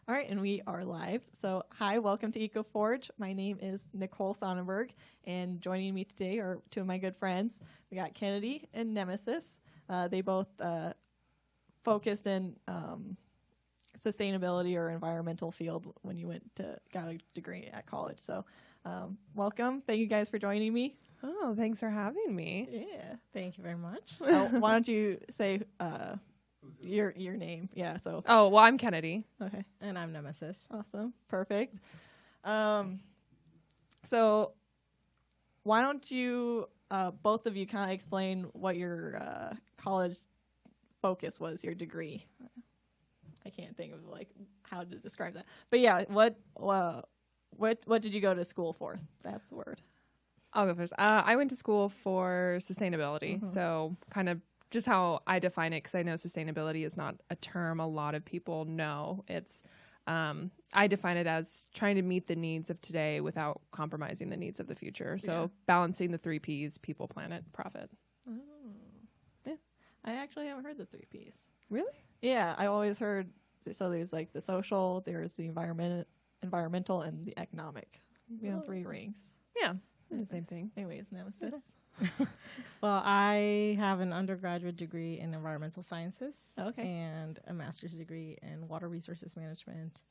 All right, and we are live. So, hi, welcome to EcoForge. My name is Nicole Sonnenberg, and joining me today are two of my good friends. We got Kennedy and Nemisis. They both focused in sustainability or environmental field when you got a degree at college. So, welcome. Thank you guys for joining me. Oh, thanks for having me. Yeah. Thank you very much. Why don't you say your name? Yeah. So. Oh, well, I'm Kennedy. Okay. And I'm Nemisis. Awesome. Perfect. So why don't you, both of you kind of explain what your college focus was, your degree? I can't think of how to describe that. But yeah, what did you go to school for? That's the word. I'll go first. I went to school for sustainability. So kind of just how I define it, because I know sustainability is not a term a lot of people know. It's I define it as trying to meet the needs of today without compromising the needs of the future. So balancing the 3 Ps: people, planet, profit. Oh. Yeah. I actually haven't heard the 3 Ps. Really? Yeah, I always heard, so there's the social, there's the environmental, and the economic. 3 rings. Yeah, the same thing. Anyways, Nemesis. Well, I have an undergraduate degree in environmental sciences and a master's degree in water resources management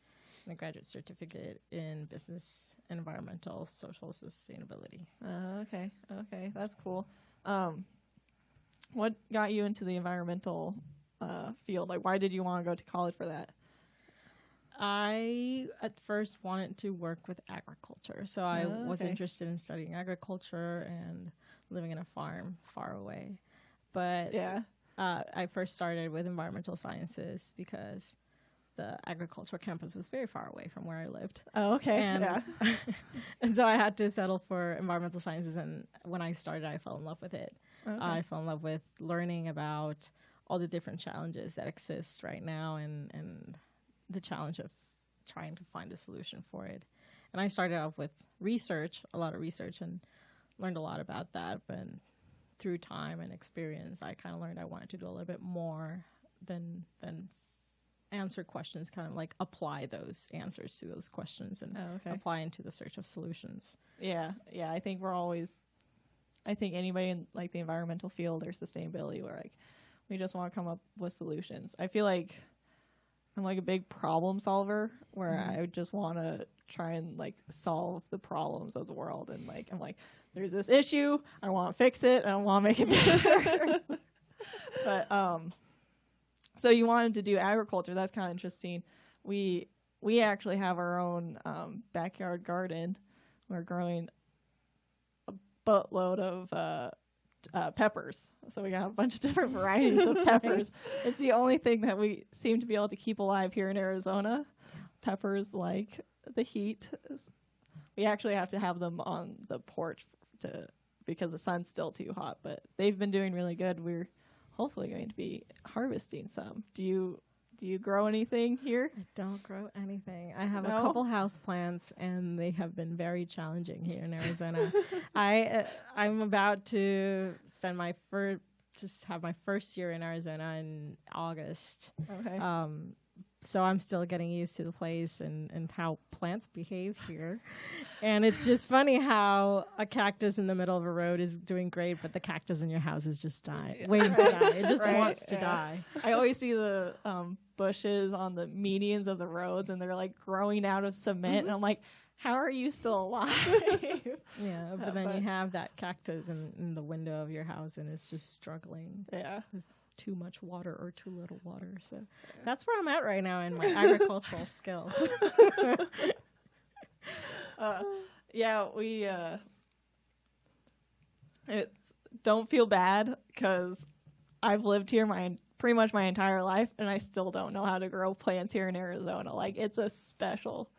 and a graduate certificate in business and environmental social sustainability. Okay, that's cool. What got you into the environmental field? Why did you want to go to college for that? I at first wanted to work with agriculture, so I was interested in studying agriculture and living in a farm far away. But I first started with environmental sciences because the agricultural campus was very far away from where I lived. Oh, okay. And, and so I had to settle for environmental sciences, and when I started, I fell in love with it. Okay. I fell in love with learning about all the different challenges that exist right now and the challenge of trying to find a solution for it. And I started off with a lot of research, and learned a lot about that. But through time and experience, I kind of learned I wanted to do a little bit more than answer questions, kind of apply those answers to those questions and apply into the search of solutions. Yeah. I think anybody in the environmental field or sustainability, we just want to come up with solutions. I feel like I'm a big problem solver where I just want to try and solve the problems of the world. And I'm there's this issue, I want to fix it, I don't want to make it better. But so you wanted to do agriculture. That's kind of interesting. We actually have our own backyard garden. We're growing a buttload of peppers. So we got a bunch of different varieties of peppers. It's the only thing that we seem to be able to keep alive here in Arizona. Peppers like the heat. We actually have to have them on the porch because the sun's still too hot, but they've been doing really good. We're hopefully going to be harvesting some. Do you grow anything here? I don't grow anything. I have a couple house plants, and they have been very challenging here in Arizona. I'm about to spend my first year in Arizona in August. Okay. So I'm still getting used to the place and how plants behave here. And it's just funny how a cactus in the middle of a road is doing great, but the cactus in your house is just waiting to die. It just wants to die. I always see the bushes on the medians of the roads, and they're growing out of cement. And I'm like, how are you still alive? Yeah, but then you have that cactus in the window of your house, and it's just struggling. Yeah. With too much water or too little water. So that's where I'm at right now in my agricultural skills. We don't feel bad because I've lived here pretty much my entire life, and I still don't know how to grow plants here in Arizona. It's a special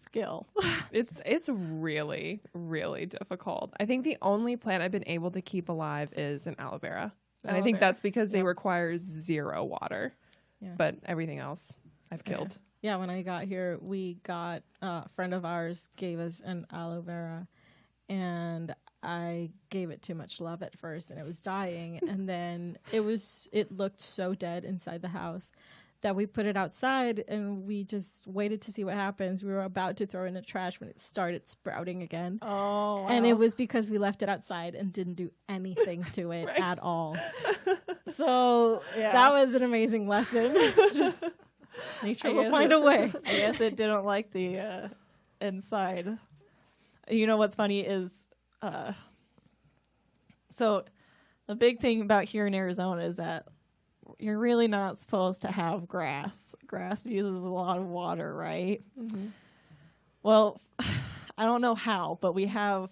skill. It's really, really difficult. I think the only plant I've been able to keep alive is an aloe vera. And I think that's because they require 0 water. Yeah. But everything else I've killed. Yeah, when I got here, a friend of ours gave us an aloe vera, and I gave it too much love at first, and it was dying. And then it looked so dead inside the house that we put it outside and we just waited to see what happens. We were about to throw it in the trash when it started sprouting again. Oh, wow. And it was because we left it outside and didn't do anything to it Right. at all. So Yeah. that was an amazing lesson. Just nature will find a way. I guess it didn't like the inside. You know what's funny is, so the big thing about here in Arizona is that you're really not supposed to have grass. Grass uses a lot of water, right? Mm-hmm. Well, I don't know how, but we have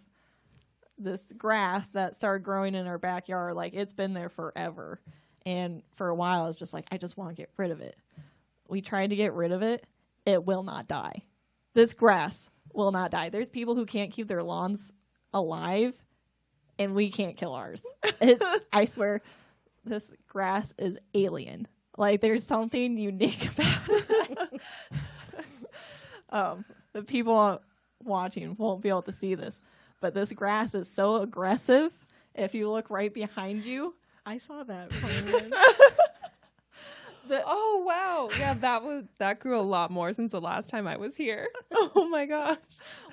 this grass that started growing in our backyard. Like, it's been there forever. And for a while, it's just like, I just want to get rid of it. We tried to get rid of it. It will not die. This grass will not die. There's people who can't keep their lawns alive, and we can't kill ours. I swear, this grass is alien. Like, there's something unique about it. The people watching won't be able to see this, but this grass is so aggressive. If you look right behind you, I saw that. Oh wow, yeah, that grew a lot more since the last time I was here. Oh my gosh.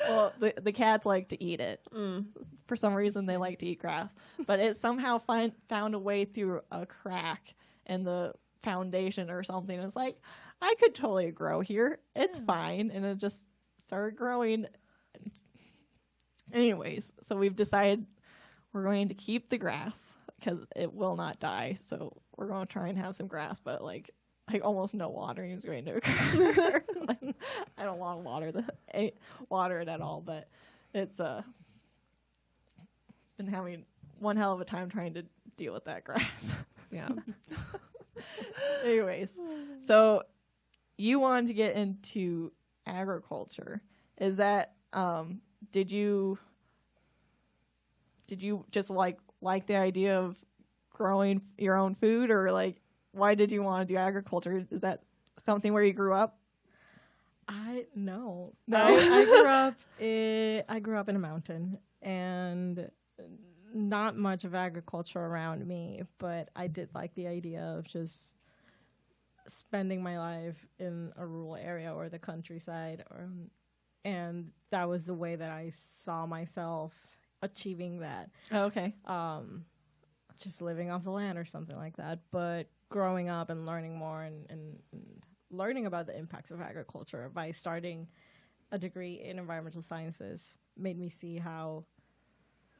well, the cats like to eat it. Mm. For some reason, they like to eat grass, but it somehow found a way through a crack in the foundation or something. It's like, I could totally grow here. It's fine. And it just started growing. Anyways, so we've decided we're going to keep the grass because it will not die. So we're going to try and have some grass, but like almost no watering is going to occur. Like, I don't want to water it at all, but it's been having one hell of a time trying to deal with that grass. Yeah. Anyways, so you wanted to get into agriculture. Is that did you just like the idea of growing your own food, or like why did you want to do agriculture? Is that something where you grew up? No. No? I grew up in a mountain, and not much of agriculture around me, but I did like the idea of just spending my life in a rural area or the countryside, and that was the way that I saw myself achieving that. Oh, okay. Just living off the land or something like that. But growing up and learning more and learning about the impacts of agriculture by starting a degree in environmental sciences made me see how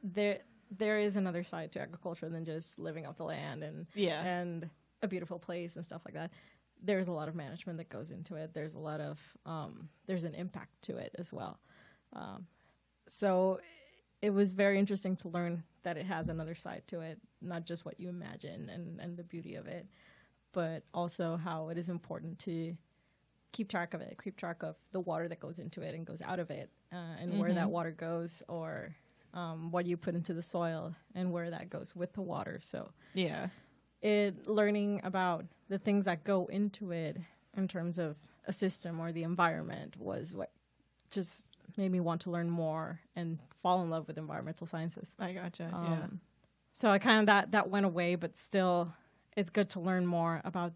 there is another side to agriculture than just living off the land and a beautiful place and stuff like that. There's a lot of management that goes into it. There's a lot of there's an impact to it as well. So it was very interesting to learn that it has another side to it, not just what you imagine and the beauty of it, but also how it is important to keep track of the water that goes into it and goes out of it, and where that water goes, or what you put into the soil and where that goes with the water. So Yeah. Learning about the things that go into it in terms of a system or the environment was what just made me want to learn more and fall in love with environmental sciences. I gotcha. Yeah. So I kind of that went away, but still, it's good to learn more about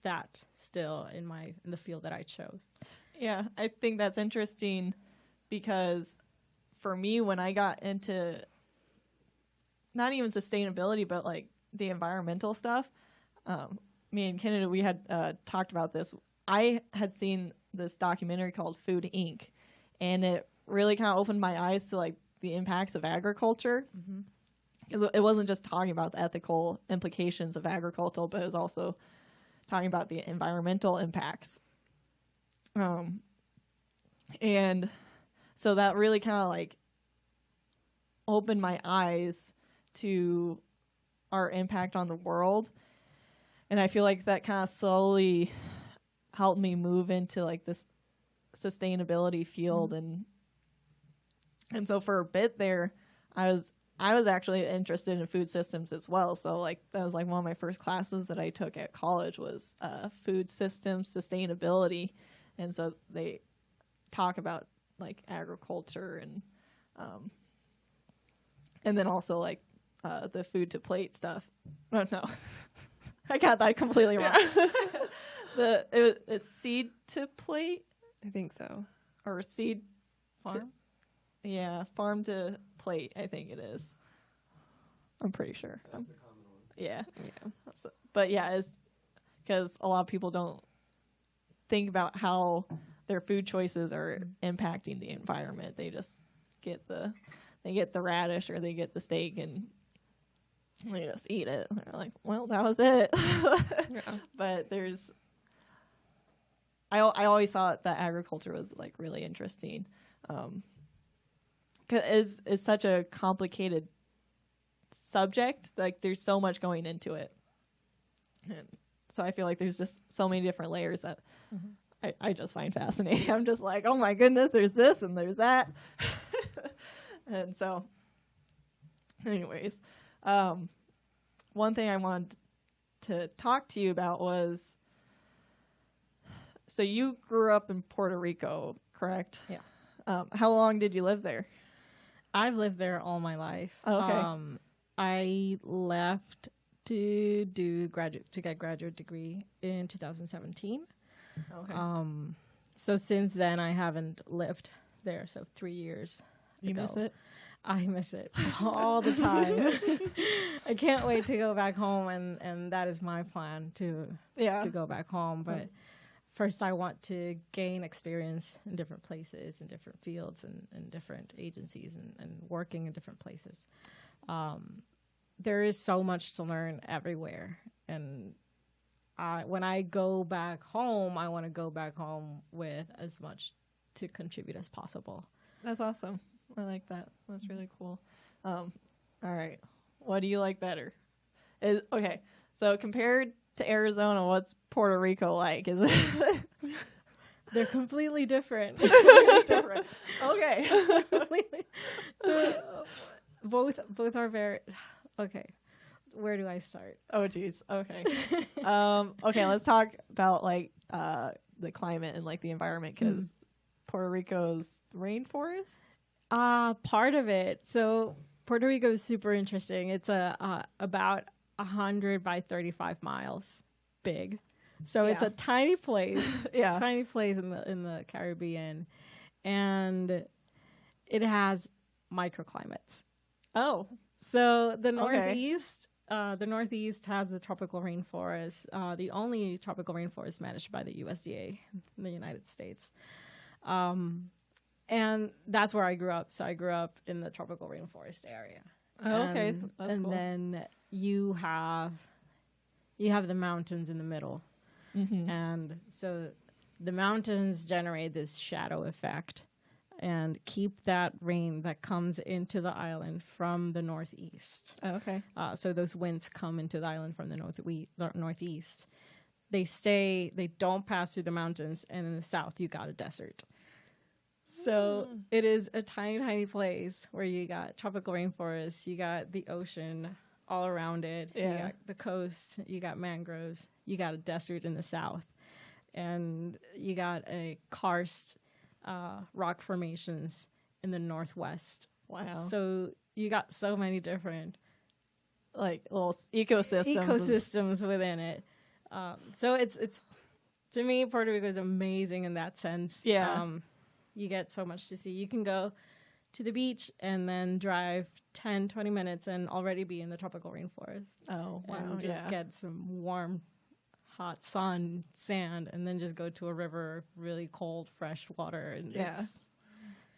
that still in the field that I chose. Yeah, I think that's interesting because for me, when I got into not even sustainability, but like the environmental stuff, me and Kennedy, we had talked about this. I had seen this documentary called Food Inc., and it really kind of opened my eyes to like the impacts of agriculture. It wasn't just talking about the ethical implications of agriculture, but it was also talking about the environmental impacts. And so that really kind of like opened my eyes to our impact on the world. And I feel like that kind of slowly helped me move into like this sustainability field. And so for a bit there, I was actually interested in food systems as well. So like that was like one of my first classes that I took at college was food systems sustainability. And so they talk about like agriculture and then also like the food to plate stuff. Oh, no. I got that completely wrong. It's seed to plate I think so. or seed Farm? farm to plate. I think it is. I'm pretty sure. That's the common one. Yeah. Yeah. But yeah, it's because a lot of people don't think about how their food choices are impacting the environment. They just get the radish or they get the steak and they just eat it. They're like, well, that was it. Yeah. But I always thought that agriculture was like really interesting. 'Cause it's such a complicated subject. Like there's so much going into it. And so I feel like there's just so many different layers that I just find fascinating. I'm just like, oh my goodness, there's this and there's that. And so anyways, one thing I wanted to talk to you about was, so you grew up in Puerto Rico, correct? Yes. How long did you live there? I've lived there all my life. Oh, okay. I left to get graduate degree in 2017. Okay. So since then I haven't lived there. So 3 years. You ago. miss it? I miss it all the time. I can't wait to go back home, and that is my plan to go back home. But first, I want to gain experience in different places, in different fields, and different agencies, and working in different places. There is so much to learn everywhere, and when I go back home, I want to go back home with as much to contribute as possible. That's awesome. I like that. That's really cool. All right. What do you like better? Okay. So compared to Arizona, what's Puerto Rico like? Is it They're completely different. different? Okay. So, both are very okay. Where do I start? Oh, geez. Okay. Okay. Let's talk about like the climate and like the environment, because Puerto Rico's rainforest. Part of it. So Puerto Rico is super interesting. It's about 100 by 35 miles big. So it's a tiny place. Yeah. Tiny place in the Caribbean, and it has microclimates. Oh. So the Northeast, the Northeast has the tropical rainforest, the only tropical rainforest managed by the USDA in the United States. And that's where I grew up. So I grew up in the tropical rainforest area. Oh, okay. That's and cool. then you have the mountains in the middle. Mm-hmm. And so the mountains generate this shadow effect and keep that rain that comes into the island from the northeast. Oh, okay. So those winds come into the island from the northeast. They don't pass through the mountains, and in the south you got a desert. So it is a tiny, tiny place where you got tropical rainforests, you got the ocean all around it, you got the coast, you got mangroves, you got a desert in the south, and you got a karst rock formations in the northwest. Wow. So you got so many different like little ecosystems within it. So it's to me, Puerto Rico is amazing in that sense. Yeah. You get so much to see. You can go to the beach and then drive 10, 20 minutes and already be in the tropical rainforest. Oh, wow. And just get some warm, hot sun, sand, and then just go to a river, really cold, fresh water. And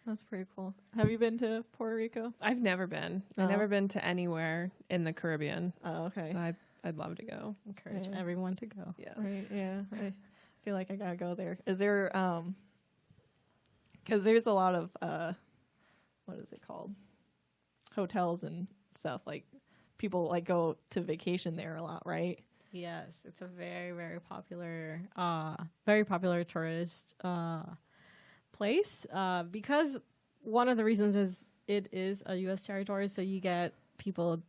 that's pretty cool. Have you been to Puerto Rico? I've never been. Oh. I've never been to anywhere in the Caribbean. Oh, okay. I'd love to go. Encourage everyone to go. Yes. Right, yeah. I feel like I gotta go there. Is there because there's a lot of what is it called? Hotels and stuff. Like people like go to vacation there a lot, right? Yes, it's a very, very popular tourist place because one of the reasons is it is a U.S. territory, so you get people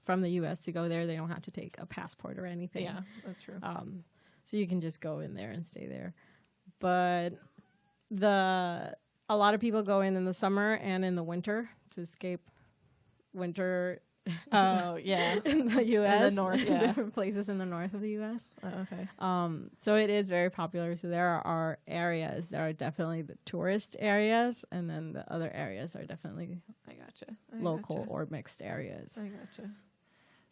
from the U.S. to go there. They don't have to take a passport or anything. Yeah, that's true. So you can just go in there and stay there. But a lot of people go in the summer and in the winter to escape winter Oh, yeah. in the U.S. In the north, yeah. Different places in the north of the U.S. Oh, okay. So it is very popular. So there are areas that are definitely the tourist areas, and then the other areas are definitely I gotcha. local or mixed areas. I gotcha.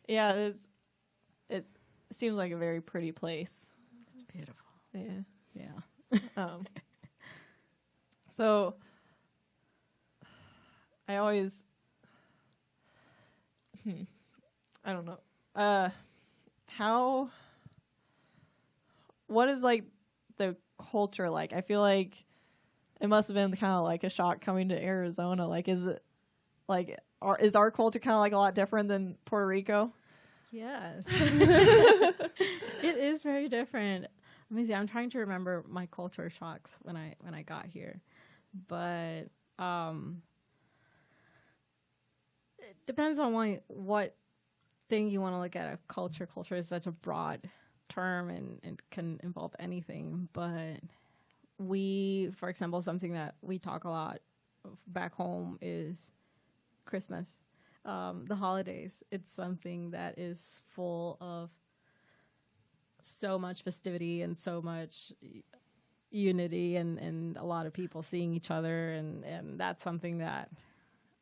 Yeah, it seems like a very pretty place. It's beautiful. Yeah. Yeah. So I always, I don't know. What is like the culture like? I feel like it must have been kind of like a shock coming to Arizona. Like, is it like, is our culture kind of like a lot different than Puerto Rico? Yes. It is very different. Let me see. I'm trying to remember my culture shocks when I got here, but it depends on what thing you want to look at. A culture is such a broad term and can involve anything. But for example, something that we talk a lot back home is Christmas. The holidays. It's something that is full of so much festivity and so much unity and a lot of people seeing each other, and that's something that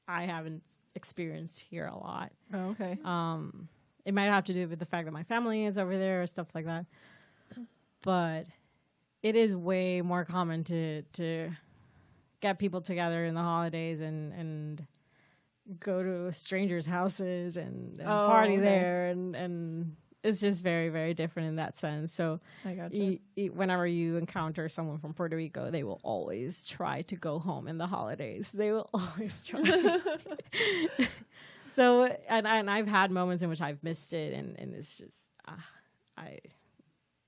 I haven't experienced here a lot. Oh, okay. It might have to do with the fact that my family is over there or stuff like that, but it is way more common to get people together in the holidays and go to strangers' houses and party there, and it's just very, very different in that sense. So I gotcha. Whenever you encounter someone from Puerto Rico, they will always try to go home in the holidays. They will always try. So, and I've had moments in which I've missed it, and it's just,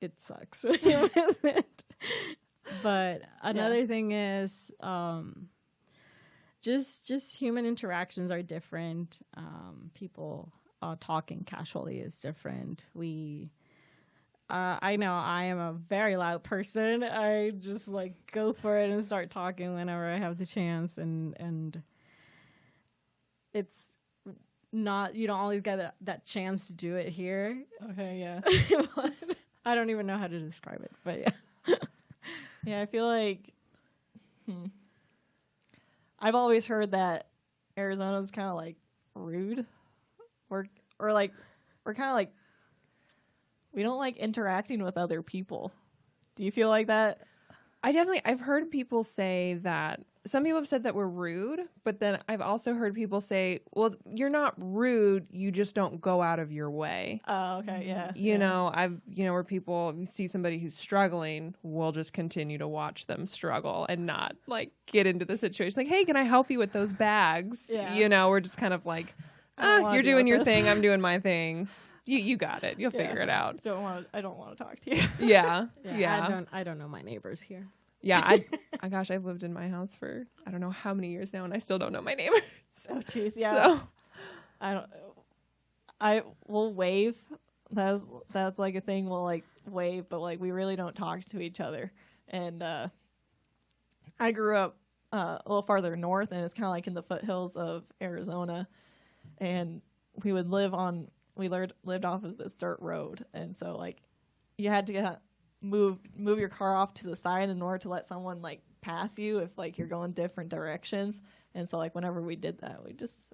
it sucks when you miss it. But another thing is, just human interactions are different. People talking casually is different. I know I am a very loud person. I just like go for it and start talking whenever I have the chance, and it's not, you don't always get that chance to do it here. Okay, yeah. I don't even know how to describe it, but yeah. Yeah, I feel like I've always heard that Arizona's kind of like rude, or like we're kind of like we don't like interacting with other people. Do you feel like that? I've heard people say that. Some people have said that we're rude, but then I've also heard people say, well, you're not rude, you just don't go out of your way. Oh, okay, yeah. You know, where people see somebody who's struggling, we'll just continue to watch them struggle and not like get into the situation. Like, hey, can I help you with those bags? Yeah. You know, we're just kind of like, you're doing your thing, I'm doing my thing. You got it. You'll figure it out. I don't want to talk to you. Yeah. I don't know my neighbors here. Yeah, I've lived in my house for I don't know how many years now, and I still don't know my neighbors. Oh, jeez, yeah. So, I will wave. That's like a thing. We'll like wave, but like we really don't talk to each other. And I grew up a little farther north, and it's kind of like in the foothills of Arizona, and we would lived off of this dirt road, and so like you had to move your car off to the side in order to let someone like pass you if like you're going different directions. And so like whenever we did that,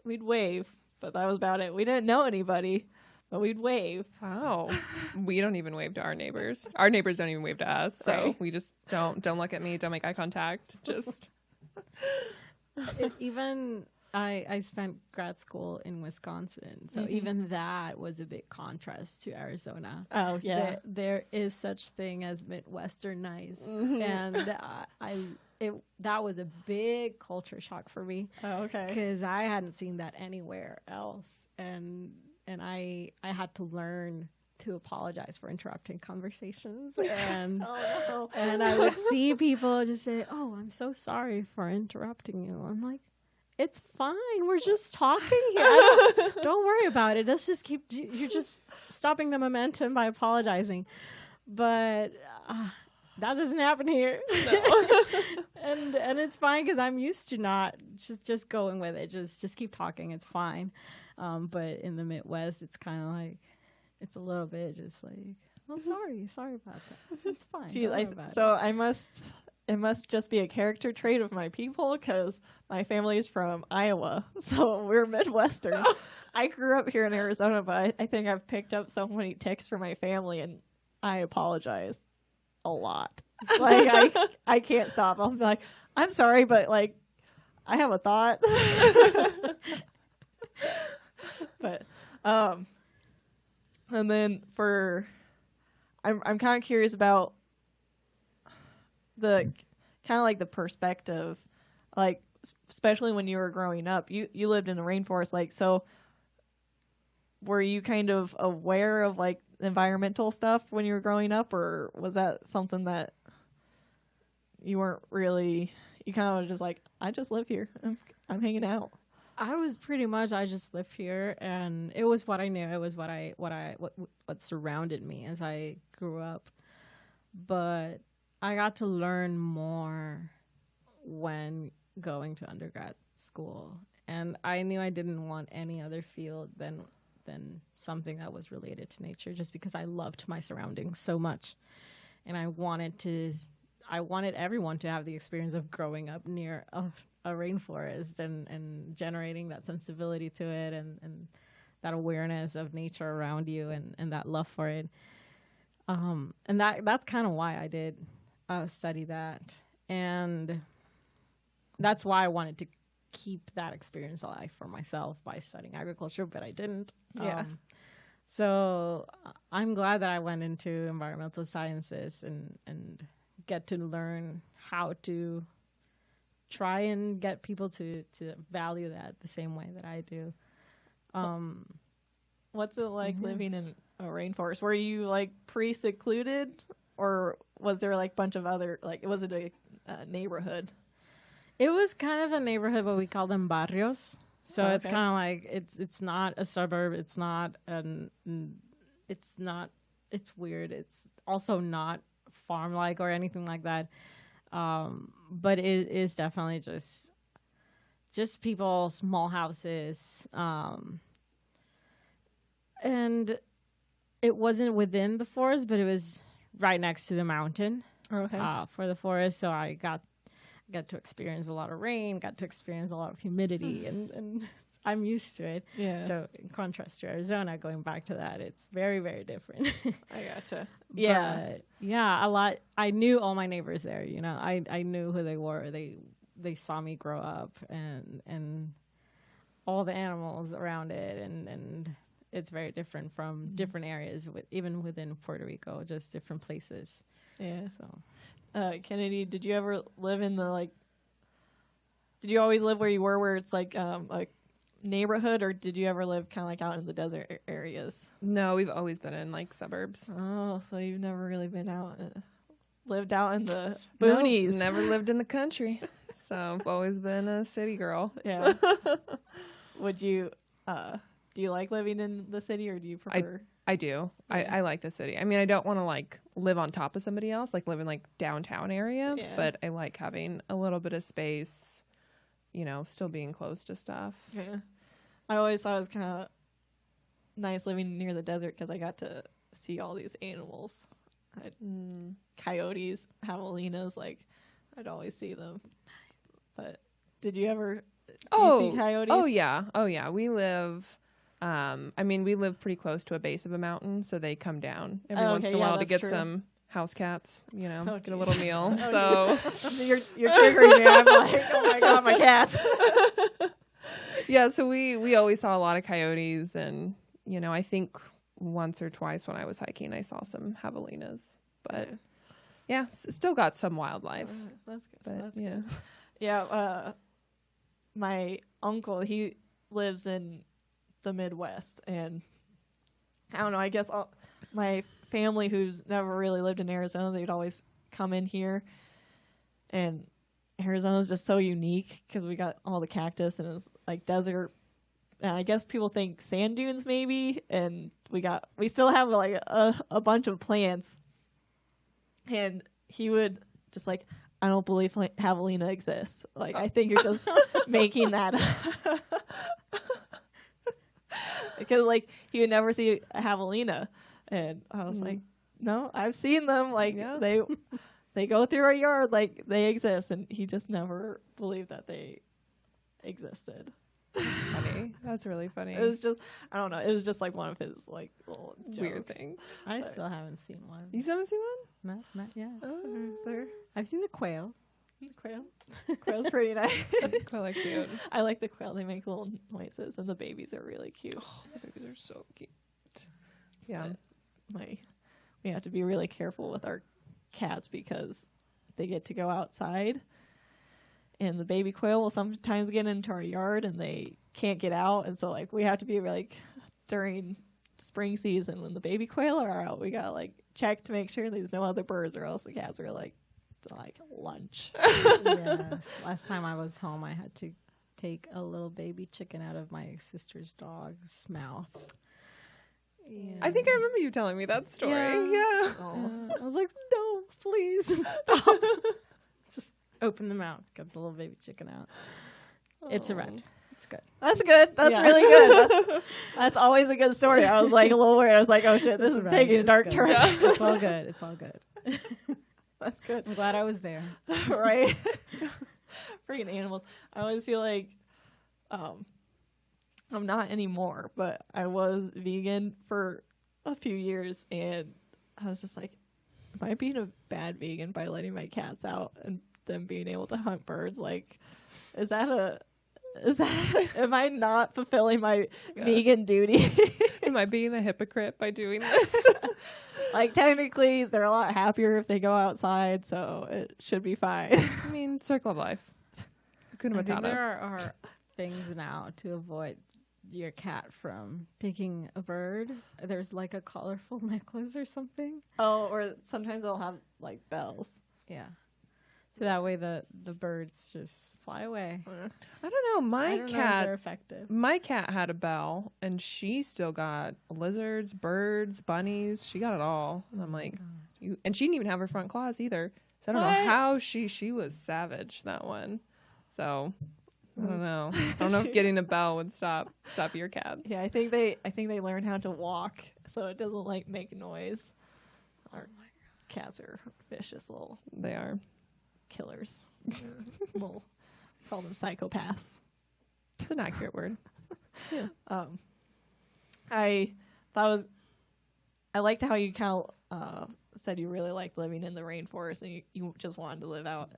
we'd wave, but that was about it. We didn't know anybody, but we'd wave. Wow. We don't even wave to our neighbors. Our neighbors don't even wave to us. So right. We just don't look at me, don't make eye contact. Just even I spent grad school in Wisconsin, so even that was a big contrast to Arizona. Oh yeah, there is such thing as Midwestern nice, and that was a big culture shock for me. Oh, okay, because I hadn't seen that anywhere else, and I had to learn to apologize for interrupting conversations, and and I would see people just say, "Oh, I'm so sorry for interrupting you." I'm like, it's fine. We're just talking here. Don't worry about it. Let's just you're just stopping the momentum by apologizing. But that doesn't happen here. No. and it's fine because I'm used to not just going with it. Just keep talking. It's fine. But in the Midwest, it's kind of like, it's a little bit just like, oh, sorry about that. It's fine. Gee, Don't worry about it. so it must just be a character trait of my people because my family is from Iowa, so we're Midwestern. I grew up here in Arizona, but I think I've picked up so many tics from my family, and I apologize a lot. Like I can't stop. I'll be like, I'm sorry, but like I have a thought. But and then I'm kind of curious about the kind of like the perspective, like especially when you were growing up, you lived in the rainforest, like, so were you kind of aware of like environmental stuff when you were growing up, or was that something that you weren't really, you kind of just like, I just live here, I'm hanging out? I was pretty much, I just lived here, and it was what I knew. It was what surrounded me as I grew up. But I got to learn more when going to undergrad school, and I knew I didn't want any other field than something that was related to nature, just because I loved my surroundings so much, and I wanted everyone to have the experience of growing up near a rainforest and generating that sensibility to it and that awareness of nature around you and that love for it. And that's kind of why I did study that. And that's why I wanted to keep that experience alive for myself by studying agriculture, but I didn't. Yeah. So I'm glad that I went into environmental sciences and get to learn how to try and get people to value that the same way that I do. What's it like living in a rainforest? Were you like pretty secluded, or was there like a bunch of other, like, was it a neighborhood? It was kind of a neighborhood, but we call them barrios. So it's kind of like, it's not a suburb. It's weird. It's also not farm-like or anything like that. But it is definitely just people, small houses. And it wasn't within the forest, but it was right next to the mountain for the forest. So I got to experience a lot of rain, got to experience a lot of humidity, and I'm used to it. Yeah. So in contrast to Arizona, going back to that, it's very, very different. I gotcha. Yeah. But yeah, a lot. I knew all my neighbors there, you know. I knew who they were. They saw me grow up and all the animals around it, and it's very different from different areas, even within Puerto Rico, just different places. Yeah. So Kennedy, did you ever live in the, did you always live where you were, where it's like neighborhood, or did you ever live kind of like out in the desert areas? No, we've always been in like suburbs. Oh, so you've never really been out, lived out in the boonies. Nope, never lived in the country. So I've always been a city girl. Yeah. Would you, do you like living in the city, or do you prefer? I do. Yeah. I like the city. I mean, I don't want to like live on top of somebody else, like live in like downtown area, but I like having a little bit of space, you know, still being close to stuff. Yeah. I always thought it was kind of nice living near the desert because I got to see all these animals. Coyotes, javelinas, I'd always see them. But did you ever see coyotes? Oh yeah. We live we live pretty close to a base of a mountain, so they come down every once in a while to get some house cats, you know, get a little meal. So you're triggering me. I'm like, oh my god, my cats. Yeah, so we always saw a lot of coyotes, and you know, I think once or twice when I was hiking, I saw some javelinas, but yeah, still got some wildlife. That's good. But That's yeah, good. Yeah. My uncle, he lives in the Midwest, and I don't know, I guess my family who's never really lived in Arizona, they'd always come in here, and Arizona's just so unique because we got all the cactus and it's like desert, and I guess people think sand dunes maybe, and we still have like a bunch of plants, and he would just like, I don't believe javelina exists. Like, I think you're just making that up. Because like he would never see a javelina, and I was like, no, I've seen them. Like they go through our yard, like they exist, and he just never believed that they existed. That's funny. That's really funny. It was just, I don't know. It was just like one of his like little weird jokes. things. I still haven't seen one. You still haven't seen one? Not yet. There. I've seen the quail. Quail. Quail's pretty nice. Quail are cute. I like the quail. They make little noises, and the babies are really cute. Oh, the babies are so cute. Yeah. We have to be really careful with our cats because they get to go outside, and the baby quail will sometimes get into our yard, and they can't get out, and so like we have to be like during spring season when the baby quail are out, we gotta like check to make sure there's no other birds, or else the cats are like lunch. Yes. Last time I was home, I had to take a little baby chicken out of my sister's dog's mouth. Yeah. I think I remember you telling me that story. Yeah. I was like, no, please stop. Just open the mouth, get the little baby chicken out. It's a red. It's good. That's good. That's really good. That's always a good story. I was like a little worried. I was like, oh shit, this is taking a dark turn. Yeah. It's all good. It's all good. That's good. I'm glad I was there. Right? Freaking animals. I always feel like I'm not anymore, but I was vegan for a few years, and I was just like, am I being a bad vegan by letting my cats out and them being able to hunt birds? Like, am I not fulfilling my vegan duty? Am I being a hypocrite by doing this? Like, technically, they're a lot happier if they go outside, so it should be fine. I mean, circle of life. Hakuna I think Matata. there are things now to avoid your cat from taking a bird. There's like a colorful necklace or something. Oh, or sometimes they'll have, like, bells. Yeah. So that way the birds just fly away. I don't know. I don't know if they're effective. My cat had a bell, and she still got lizards, birds, bunnies. She got it all. And I'm like, and she didn't even have her front claws either. So I don't know how she was savage, that one. So I don't know. I don't know if getting a bell would stop your cats. Yeah, I think they learn how to walk, so it doesn't like make noise. Our cats are vicious little. They are killers. Little, call them psychopaths. It's an accurate word. Yeah. I liked how you kind of said you really liked living in the rainforest, and you just wanted to live out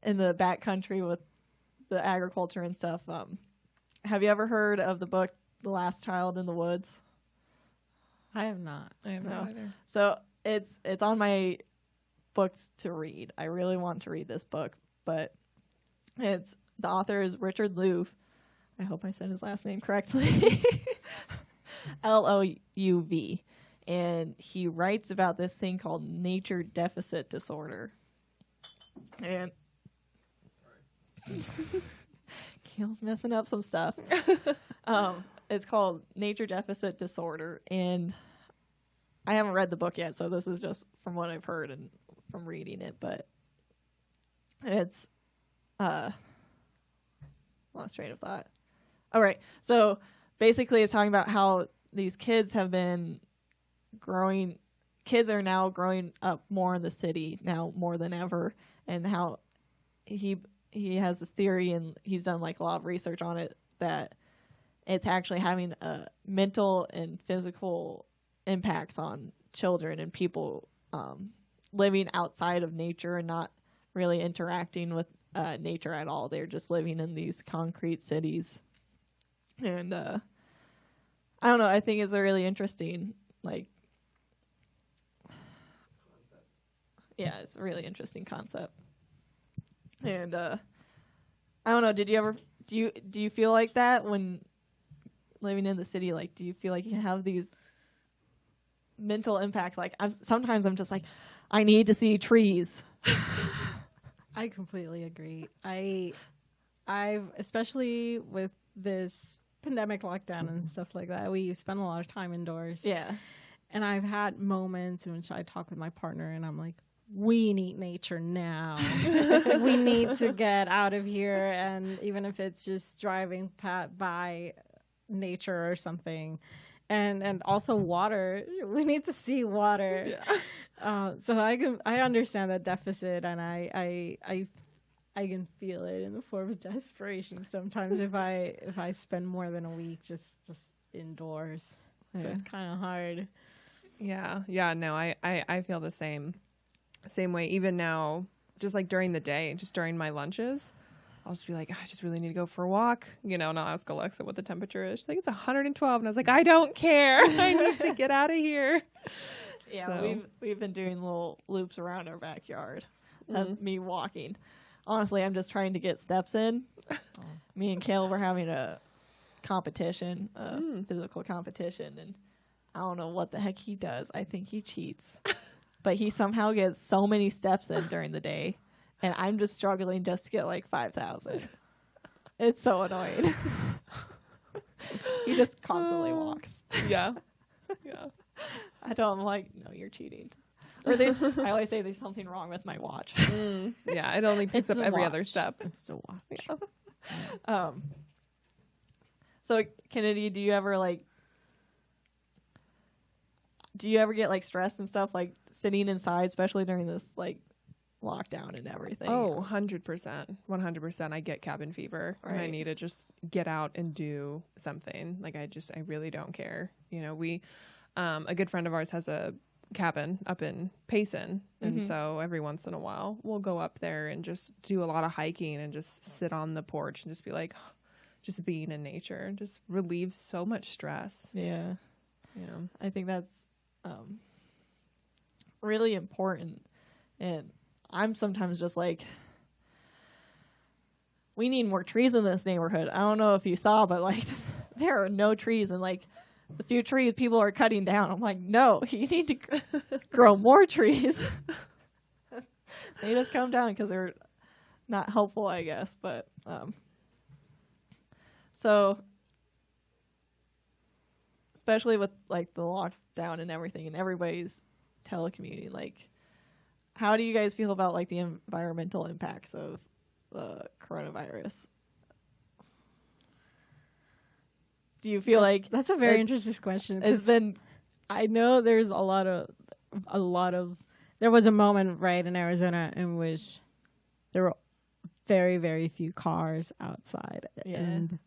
in the backcountry with the agriculture and stuff. Have you ever heard of the book The Last Child in the Woods? I have not. I have not either. So it's on my books to read. I really want to read this book, but the author is Richard Louv. I hope I said his last name correctly. Louv. And he writes about this thing called nature deficit disorder. And Keel's messing up some stuff. It's called nature deficit disorder, and I haven't read the book yet, so this is just from what I've heard and from reading it, but it's lost train of thought. All right. So basically it's talking about how these kids have been growing. Kids are now growing up more in the city now more than ever, and how he has a theory, and he's done like a lot of research on it, that it's actually having mental and physical impacts on children and people living outside of nature and not really interacting with nature at all. They're just living in these concrete cities. And I don't know, I think it's a really interesting, like, yeah, it's a really interesting concept. And I don't know, do you feel like that when living in the city? Like, do you feel like you have these mental impacts? Like, sometimes I'm just like, I need to see trees. I completely agree. I've especially with this pandemic lockdown and stuff like that, we spend a lot of time indoors. Yeah. And I've had moments in which I talk with my partner and I'm like, we need nature now. We need to get out of here, and even if it's just driving by nature or something, and also water. We need to see water. Yeah. So I understand that deficit, and I can feel it in the form of desperation sometimes if I spend more than a week just indoors. Yeah. So it's kind of hard. Yeah. No, I feel the same way. Even now, just like during the day, just during my lunches, I'll just be like, I just really need to go for a walk, and I'll ask Alexa what the temperature is. She's like, it's 112, and I was like, I don't care. I need to get out of here. Yeah, so. We've been doing little loops around our backyard. That's me walking. Honestly, I'm just trying to get steps in. Me and Caleb were having a competition, physical competition, and I don't know what the heck he does. I think he cheats. But he somehow gets so many steps in during the day, and I'm just struggling just to get like 5,000. It's so annoying. He just constantly walks. Yeah. I'm like, no, you're cheating. Or I always say there's something wrong with my watch. Yeah, it only picks up every other step. It's the watch. Yeah. So Kennedy, do you ever get like stressed and stuff, like sitting inside, especially during this like lockdown and everything? Oh, 100%. 100%. I get cabin fever. Right. And I need to just get out and do something. Like I really don't care. We, a good friend of ours has a cabin up in Payson. And so every once in a while we'll go up there and just do a lot of hiking and just sit on the porch and just be like, just being in nature just relieves so much stress. Yeah. I think that's really important. And I'm sometimes just like, we need more trees in this neighborhood. I don't know if you saw, but like there are no trees, and like the few trees people are cutting down. I'm like, no, you need to grow more trees. They just come down because they're not helpful, I guess. But so especially with like the lockdown and everything, and everybody's telecommuting, like how do you guys feel about like the environmental impacts of the coronavirus? Do you feel like that's a very interesting question? I know there's a lot of there was a moment right in Arizona in which there were very, very few cars outside. Yeah. And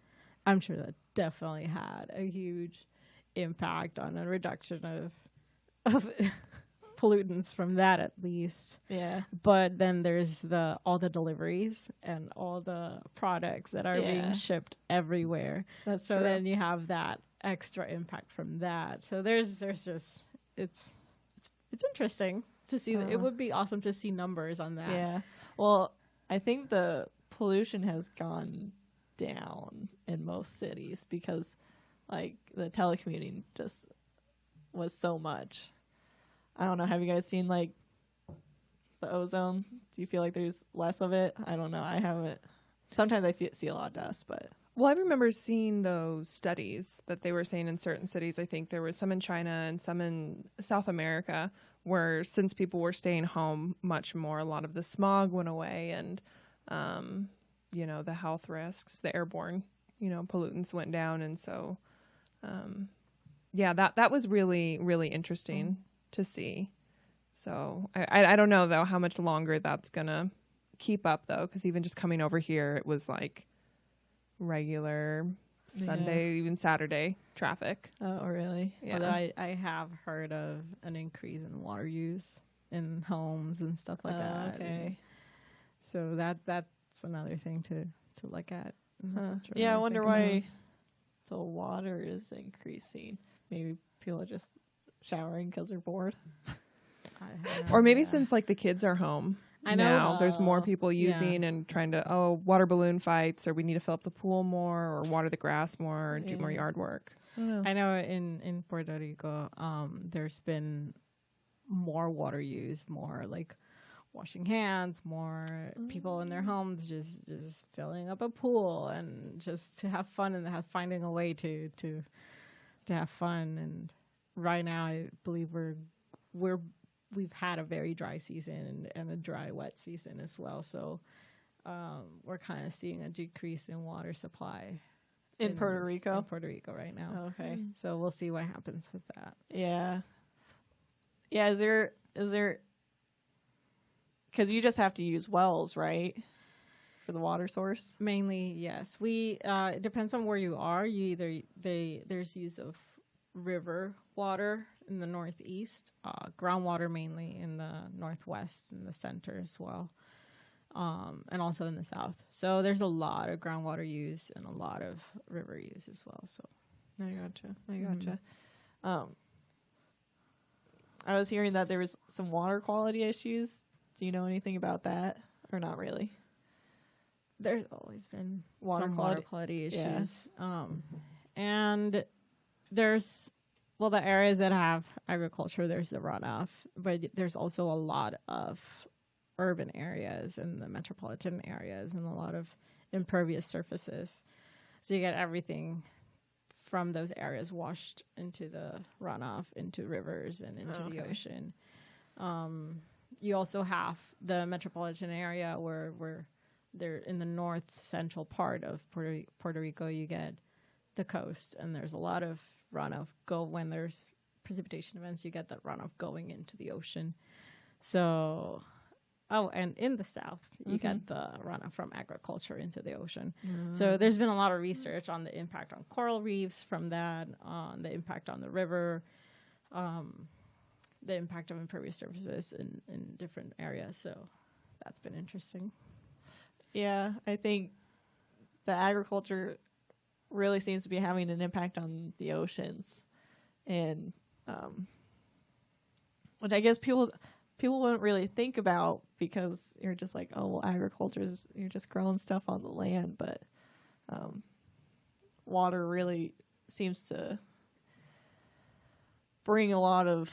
I'm sure that definitely had a huge impact on a reduction of pollutants from that, at least. Yeah. But then there's all the deliveries and all the products that are being shipped everywhere. That's so true. Then you have that extra impact from that. So there's just it's interesting to see. It would be awesome to see numbers on that. Yeah. Well, I think the pollution has gone down in most cities because like the telecommuting just was so much. I don't know. Have you guys seen like the ozone? Do you feel like there's less of it? I don't know. I haven't. Sometimes I see a lot of dust, but. Well, I remember seeing those studies that they were saying in certain cities. I think there was some in China and some in South America where since people were staying home much more, a lot of the smog went away and, the health risks, the airborne, pollutants went down. And so, that was really, really interesting to see. So I don't know, though, how much longer that's going to keep up, though, because even just coming over here, it was like regular Sunday, even Saturday traffic. Oh, really? Yeah. Although I have heard of an increase in water use in homes and stuff like that. Okay. So that's another thing to look at. Yeah, I wonder why the water is increasing. Maybe people are just showering because they're bored. Or maybe since like the kids are home. I know now there's more people using and trying to water balloon fights, or we need to fill up the pool more, or water the grass more, or do more yard work. I know in Puerto Rico there's been more water use, more like washing hands, more people in their homes just filling up a pool and just to have fun and finding a way to have fun. And right now I believe we're we've had a very dry season and a dry wet season as well. So we're kind of seeing a decrease in water supply in Puerto Rico. In Puerto Rico right now. Okay. So we'll see what happens with that. Yeah. Yeah. Is there? Because you just have to use wells, right, for the water source? Mainly, yes. We it depends on where you are. There's use of river water in the northeast, groundwater mainly in the northwest and the center as well, and also in the south. So there's a lot of groundwater use and a lot of river use as well. So I gotcha. I was hearing that there was some water quality issues. Do you know anything about that, or not really? There's always been water quality issues, and there's the areas that have agriculture. There's the runoff, but there's also a lot of urban areas and the metropolitan areas, and a lot of impervious surfaces. So you get everything from those areas washed into the runoff, into rivers, and into the ocean. You also have the metropolitan area where they're in the north central part of Puerto Rico. You get the coast, and there's a lot of runoff when there's precipitation events. You get that runoff going into the ocean. So, and in the south, you get the runoff from agriculture into the ocean. So there's been a lot of research on the impact on coral reefs from that, on the impact on the river, the impact of impervious surfaces in different areas. So that's been interesting. Yeah, I think the agriculture really seems to be having an impact on the oceans, and which I guess people wouldn't really think about, because you're just like, oh, well, you're just growing stuff on the land, but water really seems to bring a lot of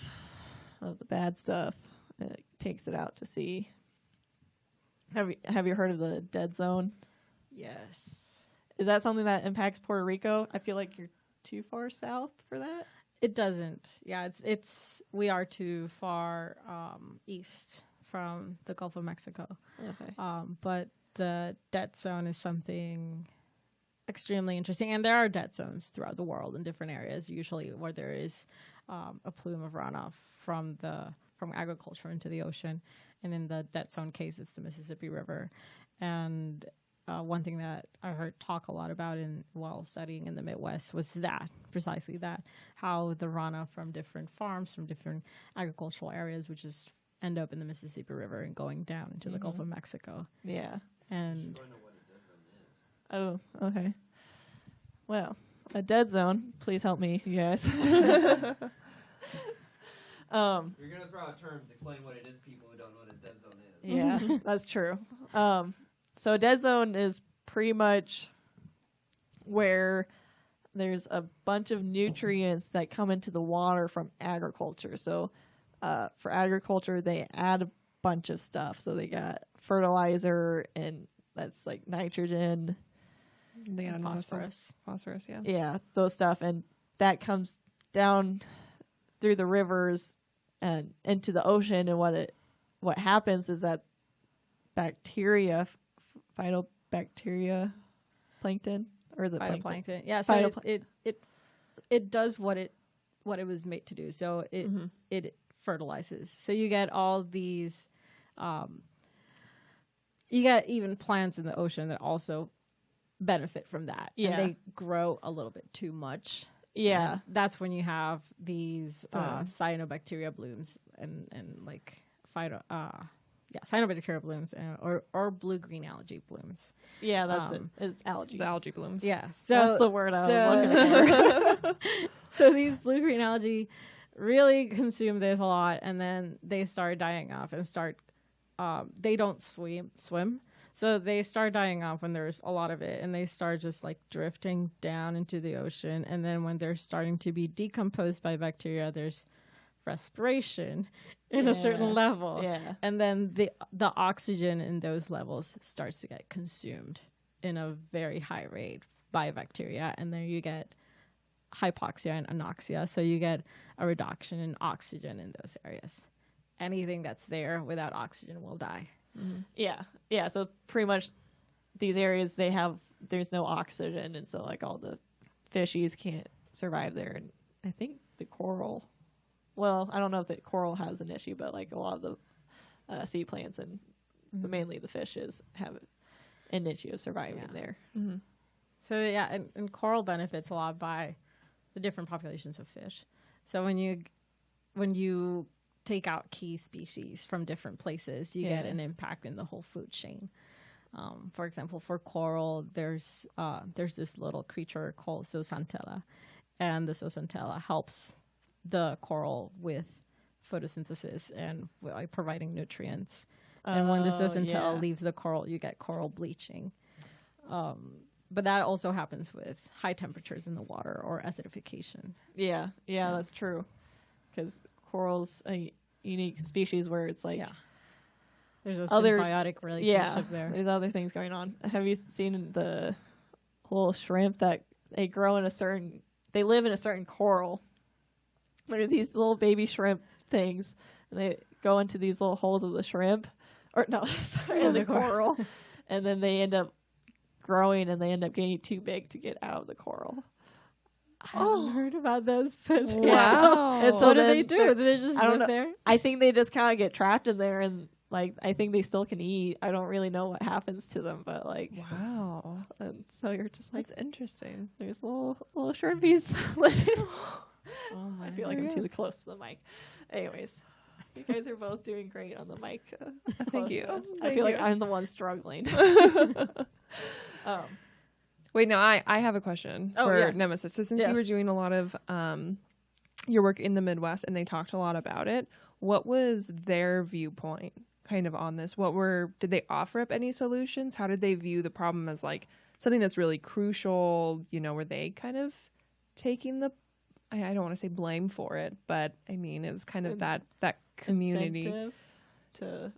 the bad stuff, and it takes it out to sea. Have you heard of the dead zone? Yes. Is that something that impacts Puerto Rico? I feel like you're too far south for that. It doesn't. Yeah, we are too far east from the Gulf of Mexico. Okay. But the dead zone is something extremely interesting, and there are dead zones throughout the world in different areas, usually where there is a plume of runoff from agriculture into the ocean. And in the dead zone case, it's the Mississippi River. And one thing that I heard talk a lot about while studying in the Midwest was precisely that, how the runoff from different farms, from different agricultural areas, would just end up in the Mississippi River and going down into the Gulf of Mexico. Yeah. And oh, okay. Well, a dead zone. Please help me, you guys. You're going to throw out terms, explain what it is, people who don't know what a dead zone is. Yeah, that's true. So a dead zone is pretty much where there's a bunch of nutrients that come into the water from agriculture. So for agriculture, they add a bunch of stuff. So they got fertilizer, and that's like nitrogen. They got phosphorus. Phosphorus, yeah. Yeah, those stuff. And that comes down through the rivers and into the ocean. And what happens is that bacteria, phytobacteria, plankton, or is it phytoplankton? Yeah, so it does what it was made to do. So it fertilizes. So you get all these, you get even plants in the ocean that also benefit from that. Yeah. And they grow a little bit too much. Yeah. And that's when you have these cyanobacteria blooms and like cyanobacteria blooms or blue-green algae blooms. Yeah, that's it. It's algae. The algae blooms. Yeah. So that's the word I was looking for. So these blue-green algae really consume this a lot, and then they start dying off and they don't swim. So they start dying off when there's a lot of it, and they start just like drifting down into the ocean. And then when they're starting to be decomposed by bacteria, there's respiration in a certain level. Yeah. And then the oxygen in those levels starts to get consumed in a very high rate by bacteria. And then you get hypoxia and anoxia. So you get a reduction in oxygen in those areas. anything that's there without oxygen will die. Yeah. So pretty much these areas there's no oxygen, and so like all the fishies can't survive there. And I think the coral, well, I don't know if the coral has an issue, but like a lot of the sea plants and mainly the fishes have an issue of surviving there. So yeah, and coral benefits a lot by the different populations of fish. So when you take out key species from different places, you get an impact in the whole food chain. For example, for coral, there's this little creature called zooxanthella, and the zooxanthella helps the coral with photosynthesis and like providing nutrients. And when the zooxanthella leaves the coral, you get coral bleaching. But that also happens with high temperatures in the water or acidification. Yeah, that's true. Because coral's a unique species where it's like there's a symbiotic relationship there. There's other things going on. Have you seen the little shrimp that they grow in they live in a certain coral? There are these little baby shrimp things, and they go into these little holes of the shrimp, or no, sorry, in the coral, and then they end up growing, and they end up getting too big to get out of the coral. I haven't heard about those fish. Wow. And so what do they do? Do they just live know. there? I think they just kind of get trapped in there, and like I think they still can eat. I don't really know what happens to them, but like Wow. And so you're just like, That's interesting. there's little shrimpies living. Oh I feel like I'm too close to the mic. Anyways, you guys are both doing great on the mic. Thank you. I feel like I'm the one struggling. Wait, no, I have a question for Nemesis. So since you were doing a lot of your work in the Midwest and they talked a lot about it, what was their viewpoint kind of on this? Did they offer up any solutions? How did they view the problem as like something that's really crucial? You know, were they kind of taking I don't want to say blame for it, but I mean, it was kind of that community incentive to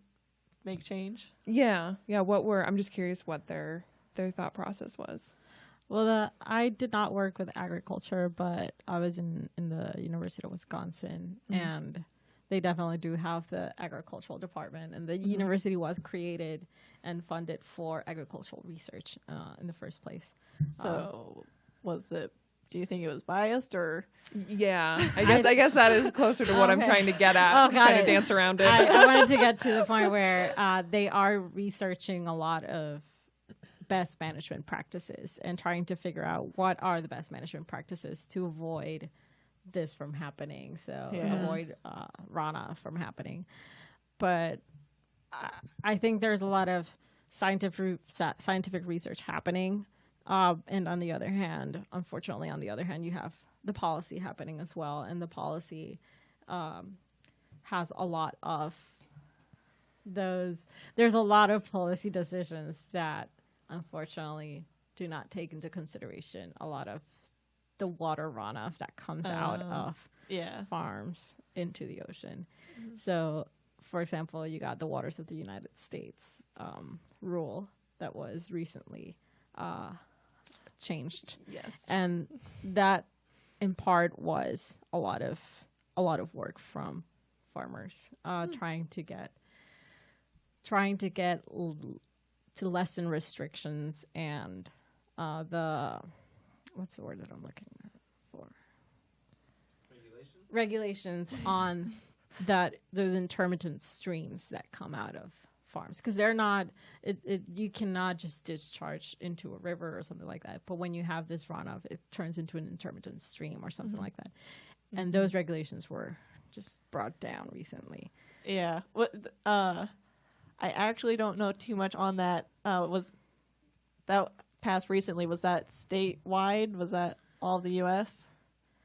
make change. Yeah. I'm just curious what their thought process was. Well, I did not work with agriculture, but I was in the University of Wisconsin, and they definitely do have the agricultural department, and the university was created and funded for agricultural research in the first place. So do you think it was biased or? Yeah, I guess that is closer to what I'm trying to get at. Trying to dance around it. I wanted to get to the point where they are researching a lot of best management practices and trying to figure out what are the best management practices to avoid this from happening. So avoid Rana from happening. But I think there's a lot of scientific research happening. And on the other hand, unfortunately, you have the policy happening as well. And the policy has a lot of there's a lot of policy decisions that unfortunately do not take into consideration a lot of the water runoff that comes out of farms into the ocean. So, for example, you got the Waters of the United States rule that was recently changed. Yes. And that in part was a lot of work from farmers trying to get to lessen restrictions and what's the word that I'm looking for? Regulations on those intermittent streams that come out of farms, because they're not you cannot just discharge into a river or something like that, but when you have this runoff, it turns into an intermittent stream or something like that. And those regulations were just brought down recently. I actually don't know too much on that. Was that passed recently? Was that statewide? Was that all of the U.S.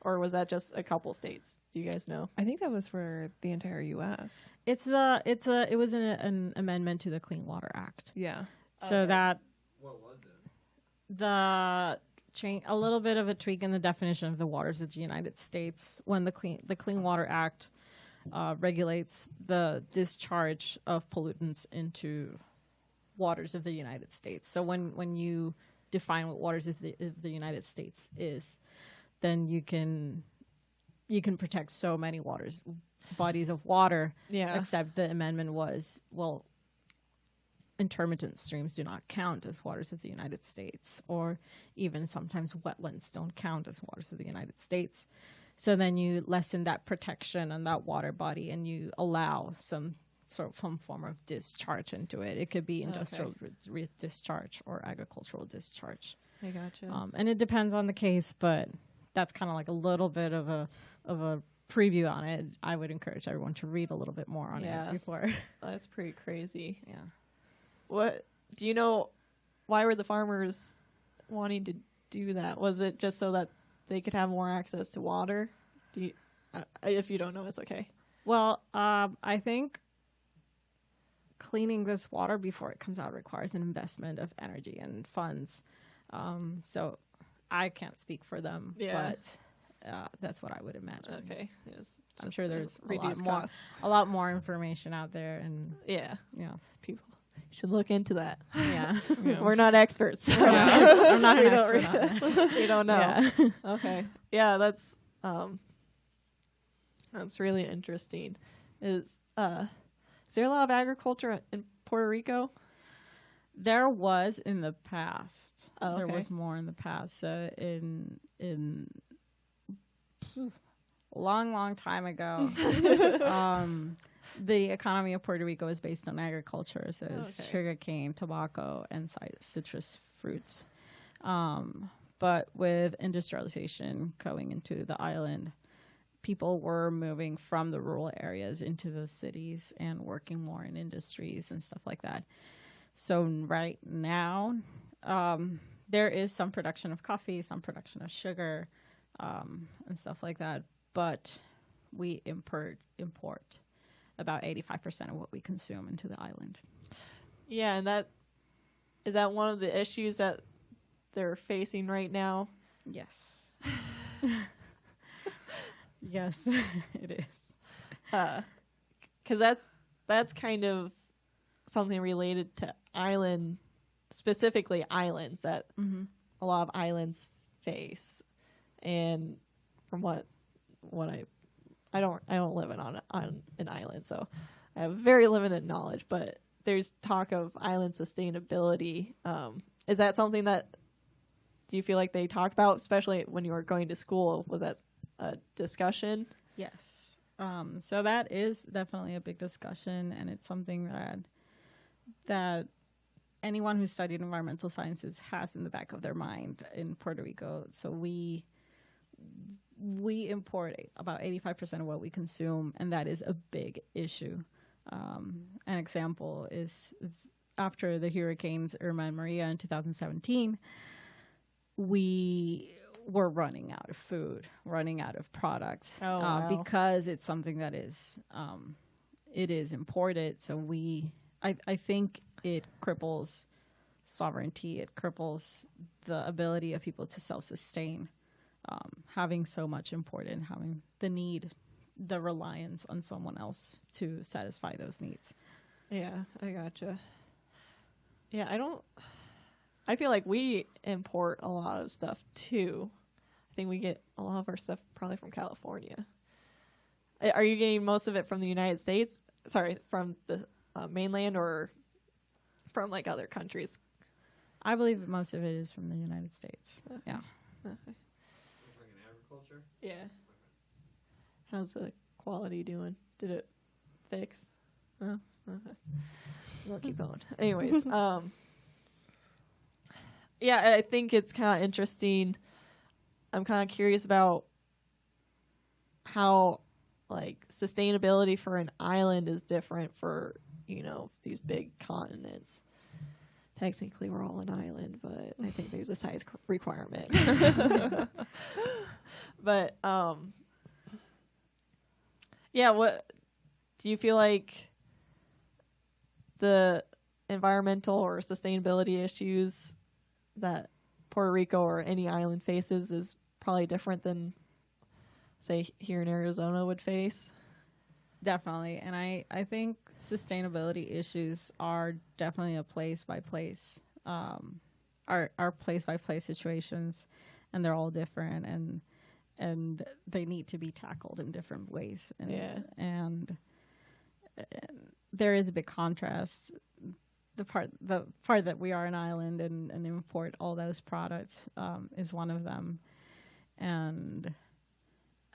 or was that just a couple states? Do you guys know? I think that was for the entire U.S. It was an amendment to the Clean Water Act. Yeah. So that What was it? the change, a little bit of a tweak in the definition of the waters of the United States when the Clean Water Act regulates the discharge of pollutants into waters of the United States. So when you define what waters of the United States is, then you can protect so many waters, bodies of water. Yeah. Except the amendment was, well, intermittent streams do not count as waters of the United States, or even sometimes wetlands don't count as waters of the United States. So then you lessen that protection on that water body, and you allow some form of discharge into it. It could be industrial discharge or agricultural discharge. I gotcha. And it depends on the case, but that's kind of like a little bit of a preview on it. I would encourage everyone to read a little bit more on it before. That's pretty crazy. Yeah. What do you know? Why were the farmers wanting to do that? Was it just so that they could have more access to water? Do you, if you don't know, it's okay. Well, I think cleaning this water before it comes out requires an investment of energy and funds. So I can't speak for them, but that's what I would imagine. Okay. Yes. I'm sure there's reduce costs. A lot more information out there, and people should look into that. Yeah. We're not experts. I'm not an expert on that. We don't know. Yeah. Okay. Yeah, that's really interesting. Is there a lot of agriculture in Puerto Rico? There was in the past. Oh, okay. There was more in the past. So in a long time ago, the economy of Puerto Rico is based on agriculture. So it's sugarcane, tobacco, and citrus fruits. But with industrialization going into the island, people were moving from the rural areas into the cities and working more in industries and stuff like that. So right now, there is some production of coffee, some production of sugar, and stuff like that. But we import about 85% of what we consume into the island. Yeah, and is that one of the issues that they're facing right now? Yes. Yes, it is. Because that's kind of something related to specifically islands that a lot of islands face. And from what I don't live on an island, so I have very limited knowledge, but there's talk of island sustainability. Is that something that do you feel like they talk about, especially when you were going to school? Was that a discussion? Yes. So that is definitely a big discussion, and it's something that anyone who's studied environmental sciences has in the back of their mind in Puerto Rico. So we import about 85% of what we consume, and that is a big issue. An example is after the hurricanes Irma and Maria in 2017, we were running out of food, running out of products, because it's something that is it is imported. So I think it cripples sovereignty. It cripples the ability of people to self-sustain, having so much imported and having the reliance on someone else to satisfy those needs. Yeah, I gotcha. Yeah, I feel like we import a lot of stuff too. I think we get a lot of our stuff probably from California. Are you getting most of it from the United States? Sorry, from the mainland, or from like other countries? I believe most of it is from the United States. Okay. Yeah. Okay. Agriculture? Yeah. How's the quality doing? Did it fix? Oh, okay. We'll keep going. Anyways, yeah, I think it's kind of interesting. I'm kind of curious about how like sustainability for an island is different for, these big continents. Technically, we're all an island, but I think there's a size requirement. But, yeah, what do you feel like the environmental or sustainability issues that Puerto Rico or any island faces is probably different than, say, here in Arizona would face? Definitely. And I think sustainability issues are definitely a place by place, are place by place situations, and they're all different. and they need to be tackled in different ways. And there is a big contrast. The part that we are an island and import all those products is one of them. And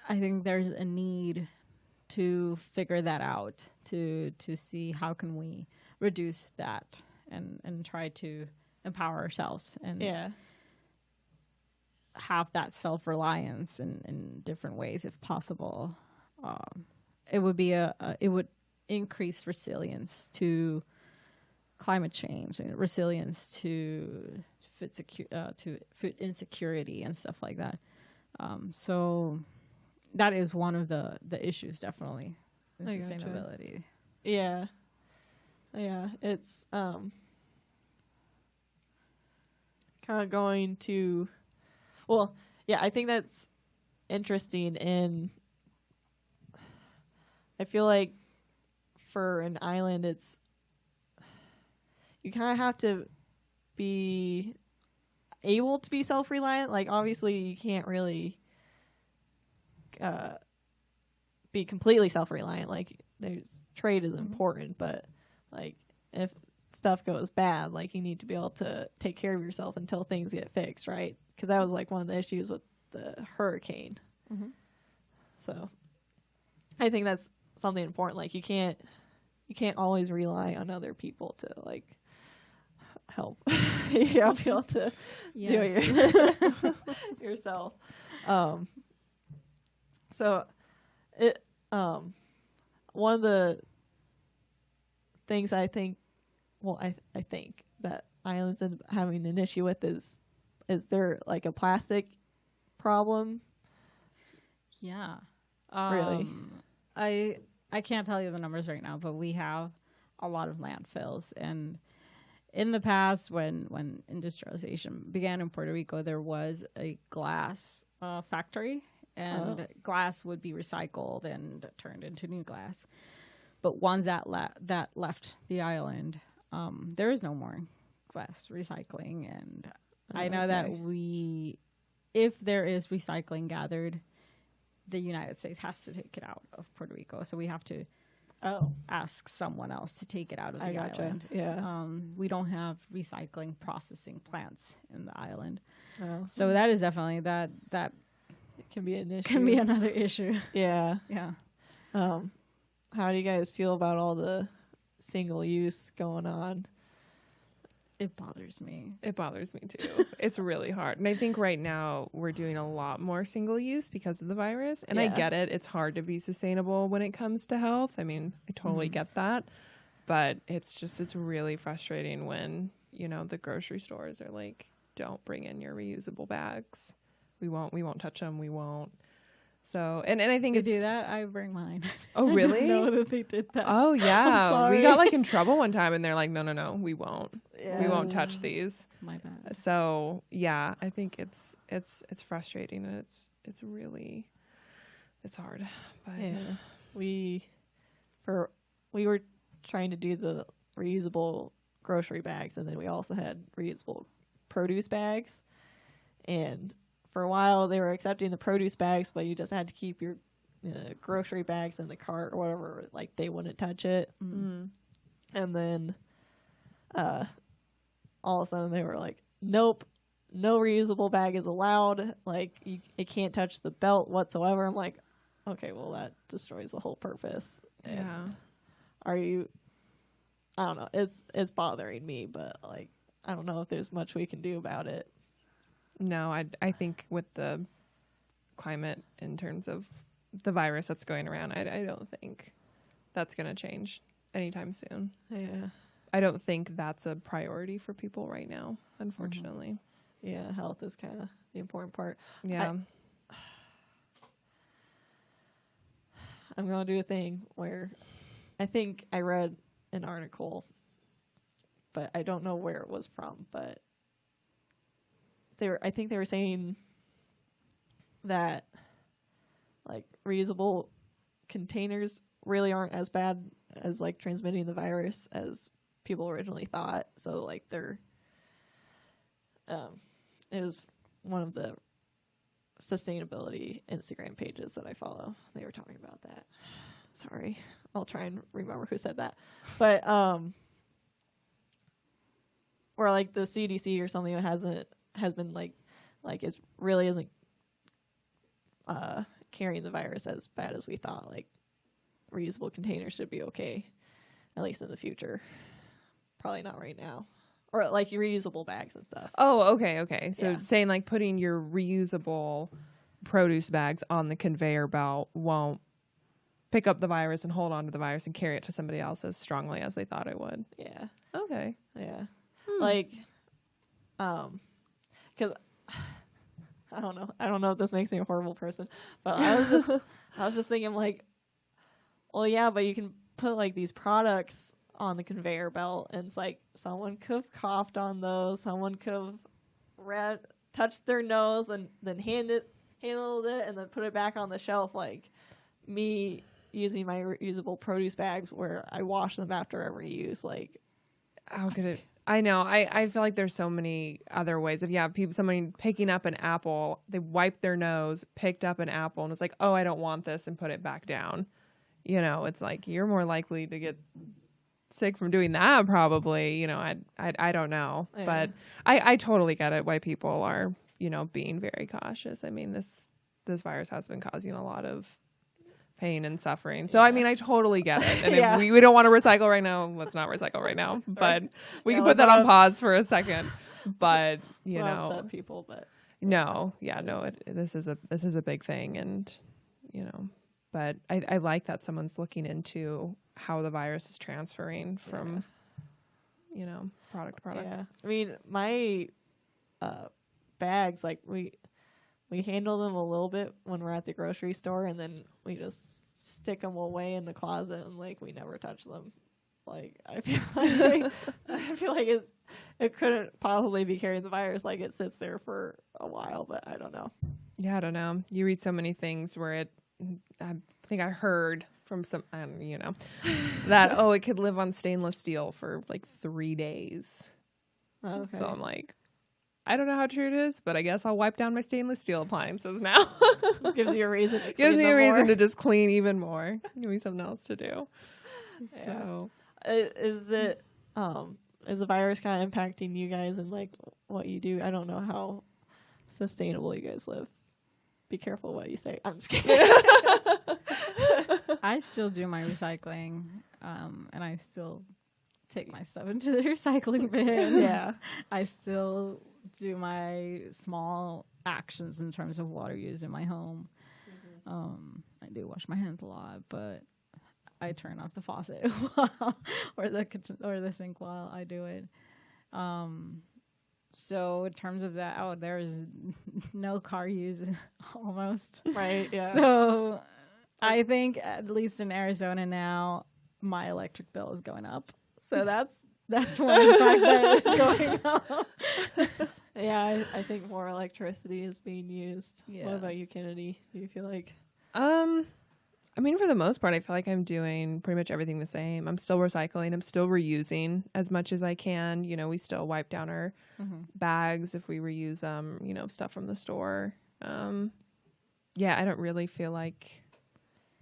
I think there's a need to figure that out, to see how can we reduce that and try to empower ourselves and have that self-reliance in different ways if possible. It would be it would increase resilience to climate change and resilience to food insecurity and stuff like that. So that is one of the issues, definitely, in sustainability. Yeah. Yeah. It's kind of going to, well, yeah, I think that's interesting. And I feel like for an island, it's, you kind of have to be able to be self-reliant. Like, obviously you can't really be completely self-reliant. Like, there's trade is important, but like if stuff goes bad, like you need to be able to take care of yourself until things get fixed, right? Because that was like one of the issues with the hurricane. So I think that's something important. Like you can't always rely on other people to like help. You gotta be able to do it yourself. So it one of the things I think, well, I think that islands are having an issue with is there like a plastic problem? Yeah. Really? I can't tell you the numbers right now, but we have a lot of landfills. And in the past, when industrialization began in Puerto Rico, there was a glass factory, and glass would be recycled and turned into new glass. But once that left the island, there is no more glass recycling. And I know that if there is recycling gathered, the United States has to take it out of Puerto Rico. So we have to ask someone else to take it out of the island. Yeah. We don't have recycling processing plants in the island. So that is definitely that it can be an issue. Can be another issue. Yeah. Yeah. How do you guys feel about all the single use going on? It bothers me. It bothers me too. It's really hard. And I think right now we're doing a lot more single use because of the virus. And I get it. It's hard to be sustainable when it comes to health. I mean, I totally get that. But it's really frustrating when, the grocery stores are like, don't bring in your reusable bags. We won't touch them. We won't. So, and I think they do that. I bring mine. Oh, really? I didn't know that they did that. Oh, yeah. I'm sorry. We got like in trouble one time and they're like, no, we won't. Yeah. We won't touch these. My bad. So, yeah, I think it's frustrating and it's hard. But yeah. We were trying to do the reusable grocery bags, and then we also had reusable produce bags. And for a while, they were accepting the produce bags, but you just had to keep your grocery bags in the cart or whatever. Like, they wouldn't touch it. And then all of a sudden, they were like, nope, no reusable bag is allowed. Like, it can't touch the belt whatsoever. I'm like, okay, well, that destroys the whole purpose. And I don't know. It's bothering me, but, like, I don't know if there's much we can do about it. No, I think with the climate in terms of the virus that's going around, I don't think that's going to change anytime soon. Yeah. I don't think that's a priority for people right now, unfortunately. Yeah, health is kind of the important part. Yeah. I'm going to do a thing where I think I read an article, but I don't know where it was from, but I think they were saying that like reusable containers really aren't as bad as like transmitting the virus as people originally thought. So like it was one of the sustainability Instagram pages that I follow. They were talking about that. Sorry, I'll try and remember who said that. But or like the CDC or something that has been like it really isn't carrying the virus as bad as we thought. Like reusable containers should be okay, at least in the future. Probably not right now. Or like your reusable bags and stuff. Oh, okay. So Yeah. saying like putting your reusable produce bags on the conveyor belt won't pick up the virus and hold on to the virus and carry it to somebody else as strongly as they thought it would. Yeah. Okay. Yeah. Like, because I don't know if this makes me a horrible person, but I was just thinking like, well, yeah, but you can put like these products on the conveyor belt, and it's like someone could have coughed on those, someone could have touched their nose and then handled it and then put it back on the shelf. Like me using my reusable produce bags where I wash them after every use. Like, how could it? I know. I feel like there's so many other ways. If somebody picking up an apple, they wiped their nose, picked up an apple, and it's like, oh, I don't want this, and put it back down. You know, it's like you're more likely to get sick from doing that, probably. You know, I don't know, Yeah. but I totally get it why people are, you know, being very cautious. I mean, this virus has been causing a lot of pain and suffering. So, Yeah. I mean, I totally get it. And Yeah. if we don't want to recycle right now, let's not recycle right now. But we Yeah, can put let's that not on pause for a second. But, you so know, upset people, but this is a big thing. And, you know, but I like that someone's looking into how the virus is transferring from, you know, product to product. yeah. I mean, my bags, like we handle them a little bit when we're at the grocery store, and then we just stick them away in the closet, and like we never touch them. Like I feel like it couldn't possibly be carrying the virus. Like it sits there for a while, but I don't know. Yeah, I don't know. You read so many things where I think I heard from some, you know, that, it could live on stainless steel for like 3 days. Okay. So I'm like, I don't know how true it is, but I guess I'll wipe down my stainless steel appliances now. Gives you a reason. To Gives clean me a them reason more. to just clean even more. Give me something else to do. Yeah. So Is the virus kind of impacting you guys and like what you do? I don't know how sustainable you guys live. Be careful what you say. I'm just kidding. I still do my recycling, and I still take my stuff into the recycling bin. Yeah. I still do my small actions in terms of water use in my home. I do wash my hands a lot, but I turn off the faucet or the kitchen or the sink while I do it. So in terms of that, there is no car use almost. Right. Yeah. So I think at least in Arizona now, my electric bill is going up. So that's one fact that is going up. Yeah, I think more electricity is being used. Yes. What about you, Kennedy? Do you feel like? I mean, for the most part, I feel like I'm doing pretty much everything the same. I'm still recycling. I'm still reusing as much as I can. You know, we still wipe down our bags if we reuse them, you know, stuff from the store. Yeah, I don't really feel like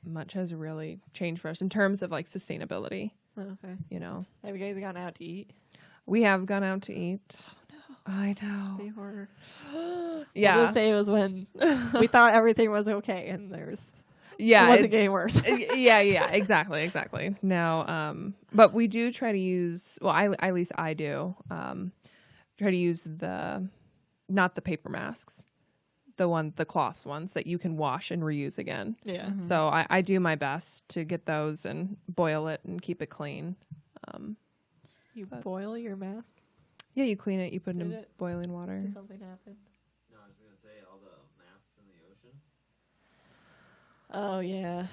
much has really changed for us in terms of like sustainability, Okay. you know. Have you guys gone out to eat? We have gone out to eat. I know. They were. Yeah. I'll just say it was when we thought everything was okay, and it Yeah. wasn't getting worse. Yeah, exactly. No, but we do try to use, well, at least I do, try to use not the paper masks, the cloth ones that you can wash and reuse again. Yeah. So I do my best to get those and boil it and keep it clean. You boil your mask? Yeah, you clean it, you put it Did in it? boiling water. Did something happen? No, I was gonna say all the masks in the ocean. Oh, yeah.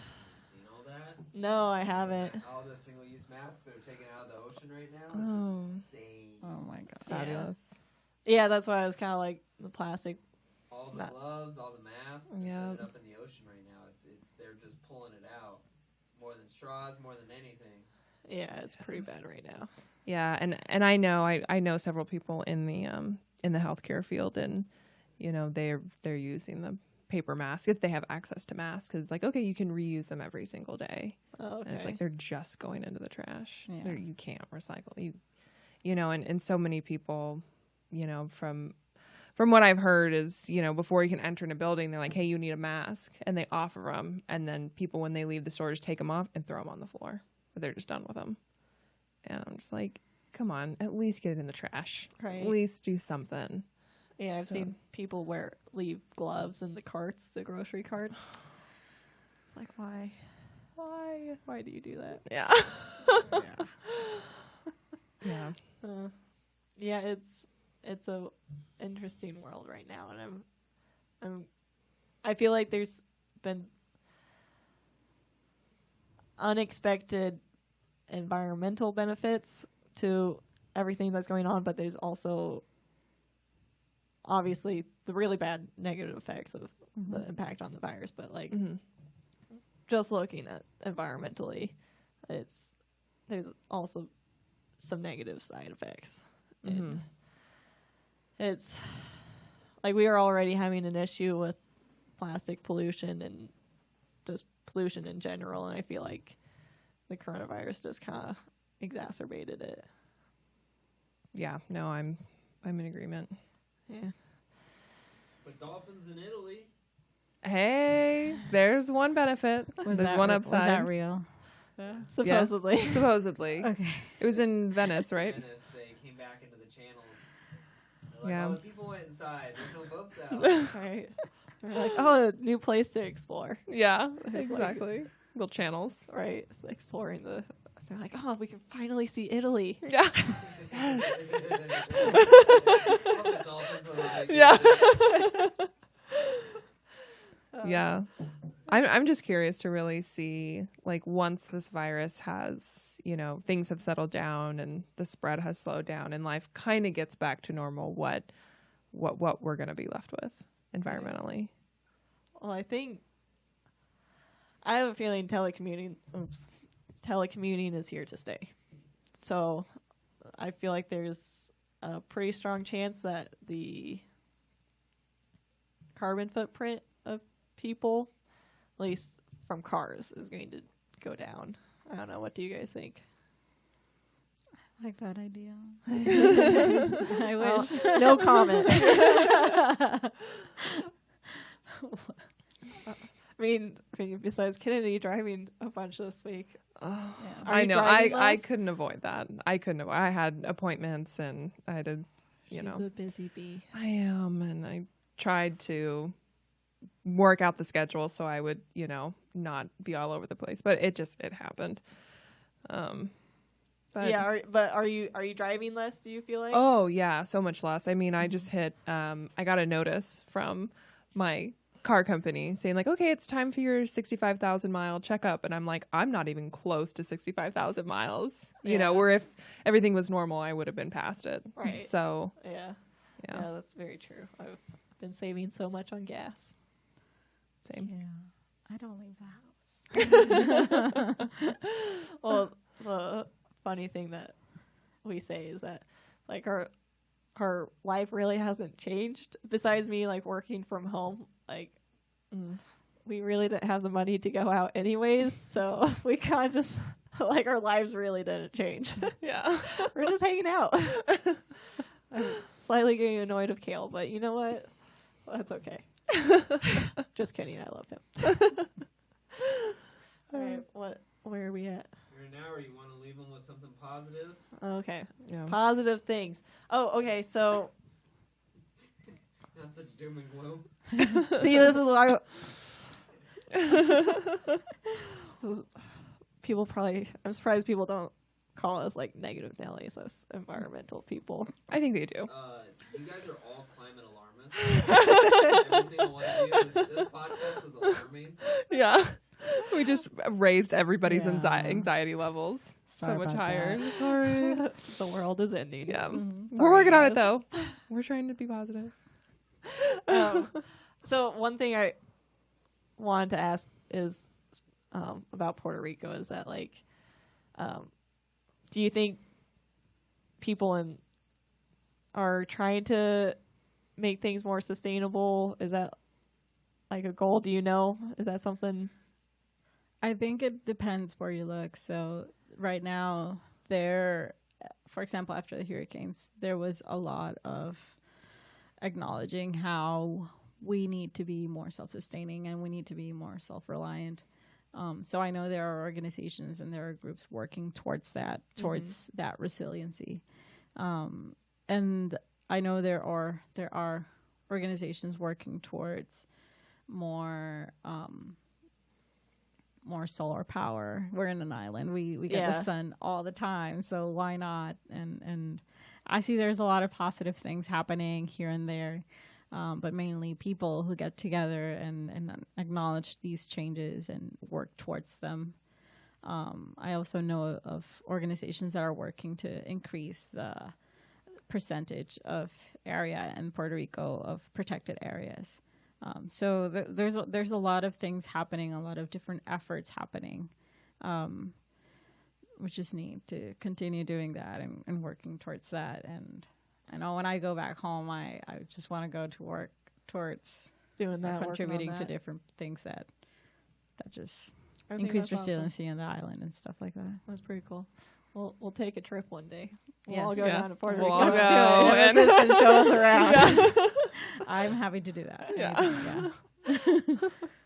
Seen all that? No, I haven't. All the single-use masks that are taken out of the ocean right now. Oh. It's insane. Oh my god. Yeah. Fabulous. Yeah, that's why I was kind of like the plastic. All the gloves, all the masks, Yeah. set it up in the ocean right now. It's they're just pulling it out more than straws, more than anything. Yeah, it's pretty bad right now. Yeah, and I know several people in the healthcare field, and they're using the paper mask if they have access to masks, because like, okay, you can reuse them every single day. Oh, okay. And it's like they're just going into the trash. Yeah. You can't recycle. And so many people, from what I've heard is, before you can enter in a building, they're like, hey, you need a mask, and they offer them, and then people, when they leave the store, just take them off and throw them on the floor. They're just done with them. And I'm just like, come on, at least get it in the trash. Right. At least do something. Yeah, I've seen people leave gloves in the carts, the grocery carts. It's like, why? Why do you do that? Yeah. Yeah. Yeah, it's a interesting world right now, and I feel like there's been unexpected environmental benefits to everything that's going on, but there's also obviously the really bad negative effects of the impact on the virus. But like, just looking at environmentally, there's also some negative side effects. And it's like we are already having an issue with plastic pollution and just pollution in general, and I feel like the coronavirus just kind of exacerbated it. Yeah, no, I'm in agreement. Yeah. But dolphins in Italy. Hey, there's one benefit. There's one upside. Was that real? Supposedly. Yeah, supposedly. Okay. It was in Venice, right? Venice, they came back into the channels. They're like, Yeah. oh, the people went inside. There's no boats out. Right. They're like, oh, a new place to explore. Yeah, It's like- exactly. Little channels. Right. It's like exploring they're like, oh, we can finally see Italy. Yeah. All the dolphins on the big Yeah. Yeah. I'm just curious to really see, like, once this virus has, things have settled down and the spread has slowed down and life kind of gets back to normal, what we're going to be left with environmentally. Well, I have a feeling telecommuting is here to stay. So I feel like there's a pretty strong chance that the carbon footprint of people, at least from cars, is going to go down. I don't know. What do you guys think? I like that idea. I wish. No comment. I mean, besides Kennedy driving a bunch this week. Yeah. I know. driving I less? couldn't avoid that. I had appointments and I had to, She's a busy bee. I am, and I tried to work out the schedule so I would, not be all over the place. But it happened. But Yeah, are you driving less? Do you feel like? oh yeah, so much less. I mean, I just hit. I got a notice from my car company saying like, okay, it's time for your 65,000 mile checkup, and I'm like, I'm not even close to 65,000 miles. Yeah. Where if everything was normal, I would have been past it. Right. So Yeah, yeah, that's very true. I've been saving so much on gas. same. Yeah. I don't leave the house. Well, the funny thing that we say is that like our life really hasn't changed besides me like working from home. Like we really didn't have the money to go out anyways, so we kind of just like our lives really didn't change. Yeah. We're just hanging out. I'm slightly getting annoyed of Kale, but you know what? Well, that's okay. Just kidding. I love him. All right, where are we at? You're an hour. You want to leave them with something positive? Okay. Yeah. Positive things. Oh, okay. So, Not such doom and gloom. see, this is why people probably. I'm surprised people don't call us like negative Nellies as environmental people. I think they do. You guys are all climate alarmists. Every single one of you. This podcast was alarming. Yeah. We just raised everybody's Yeah. anxiety levels Sorry so much about higher. that. Sorry, the world is ending. Yeah. Mhm. We're Sorry, working on guys. it though. We're trying to be positive. So one thing I wanted to ask is about Puerto Rico is that like, do you think people are trying to make things more sustainable? Is that like a goal? Do you know? Is that something? I think it depends where you look. So right now, for example, after the hurricanes, there was a lot of acknowledging how we need to be more self-sustaining and we need to be more self-reliant. So I know there are organizations and there are groups working towards that resiliency. And I know there are organizations working towards more solar power. We're in an island. We get the sun all the time, so why not? And I see there's a lot of positive things happening here and there, but mainly people who get together and acknowledge these changes and work towards them. I also know of organizations that are working to increase the percentage of area in Puerto Rico of protected areas. So there's a lot of things happening, a lot of different efforts happening, which is neat to continue doing that and working towards that. And I know when I go back home, I just want to go to work towards Doing that, contributing to different things that just increase resiliency in the island and stuff like that. That's pretty cool. We'll take a trip one day. We'll Yes. all go down to Puerto We'll Rico. all Let's go do it. And show us around. I'm happy to do that. Yeah.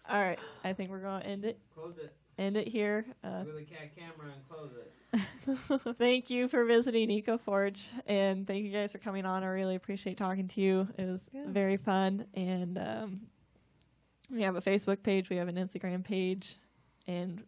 All right. I think we're going to end it. Close it. End it here. Go to the cat camera and close it. Thank you for visiting EcoForge, and thank you guys for coming on. I really appreciate talking to you. It was very fun, and we have a Facebook page, we have an Instagram page, and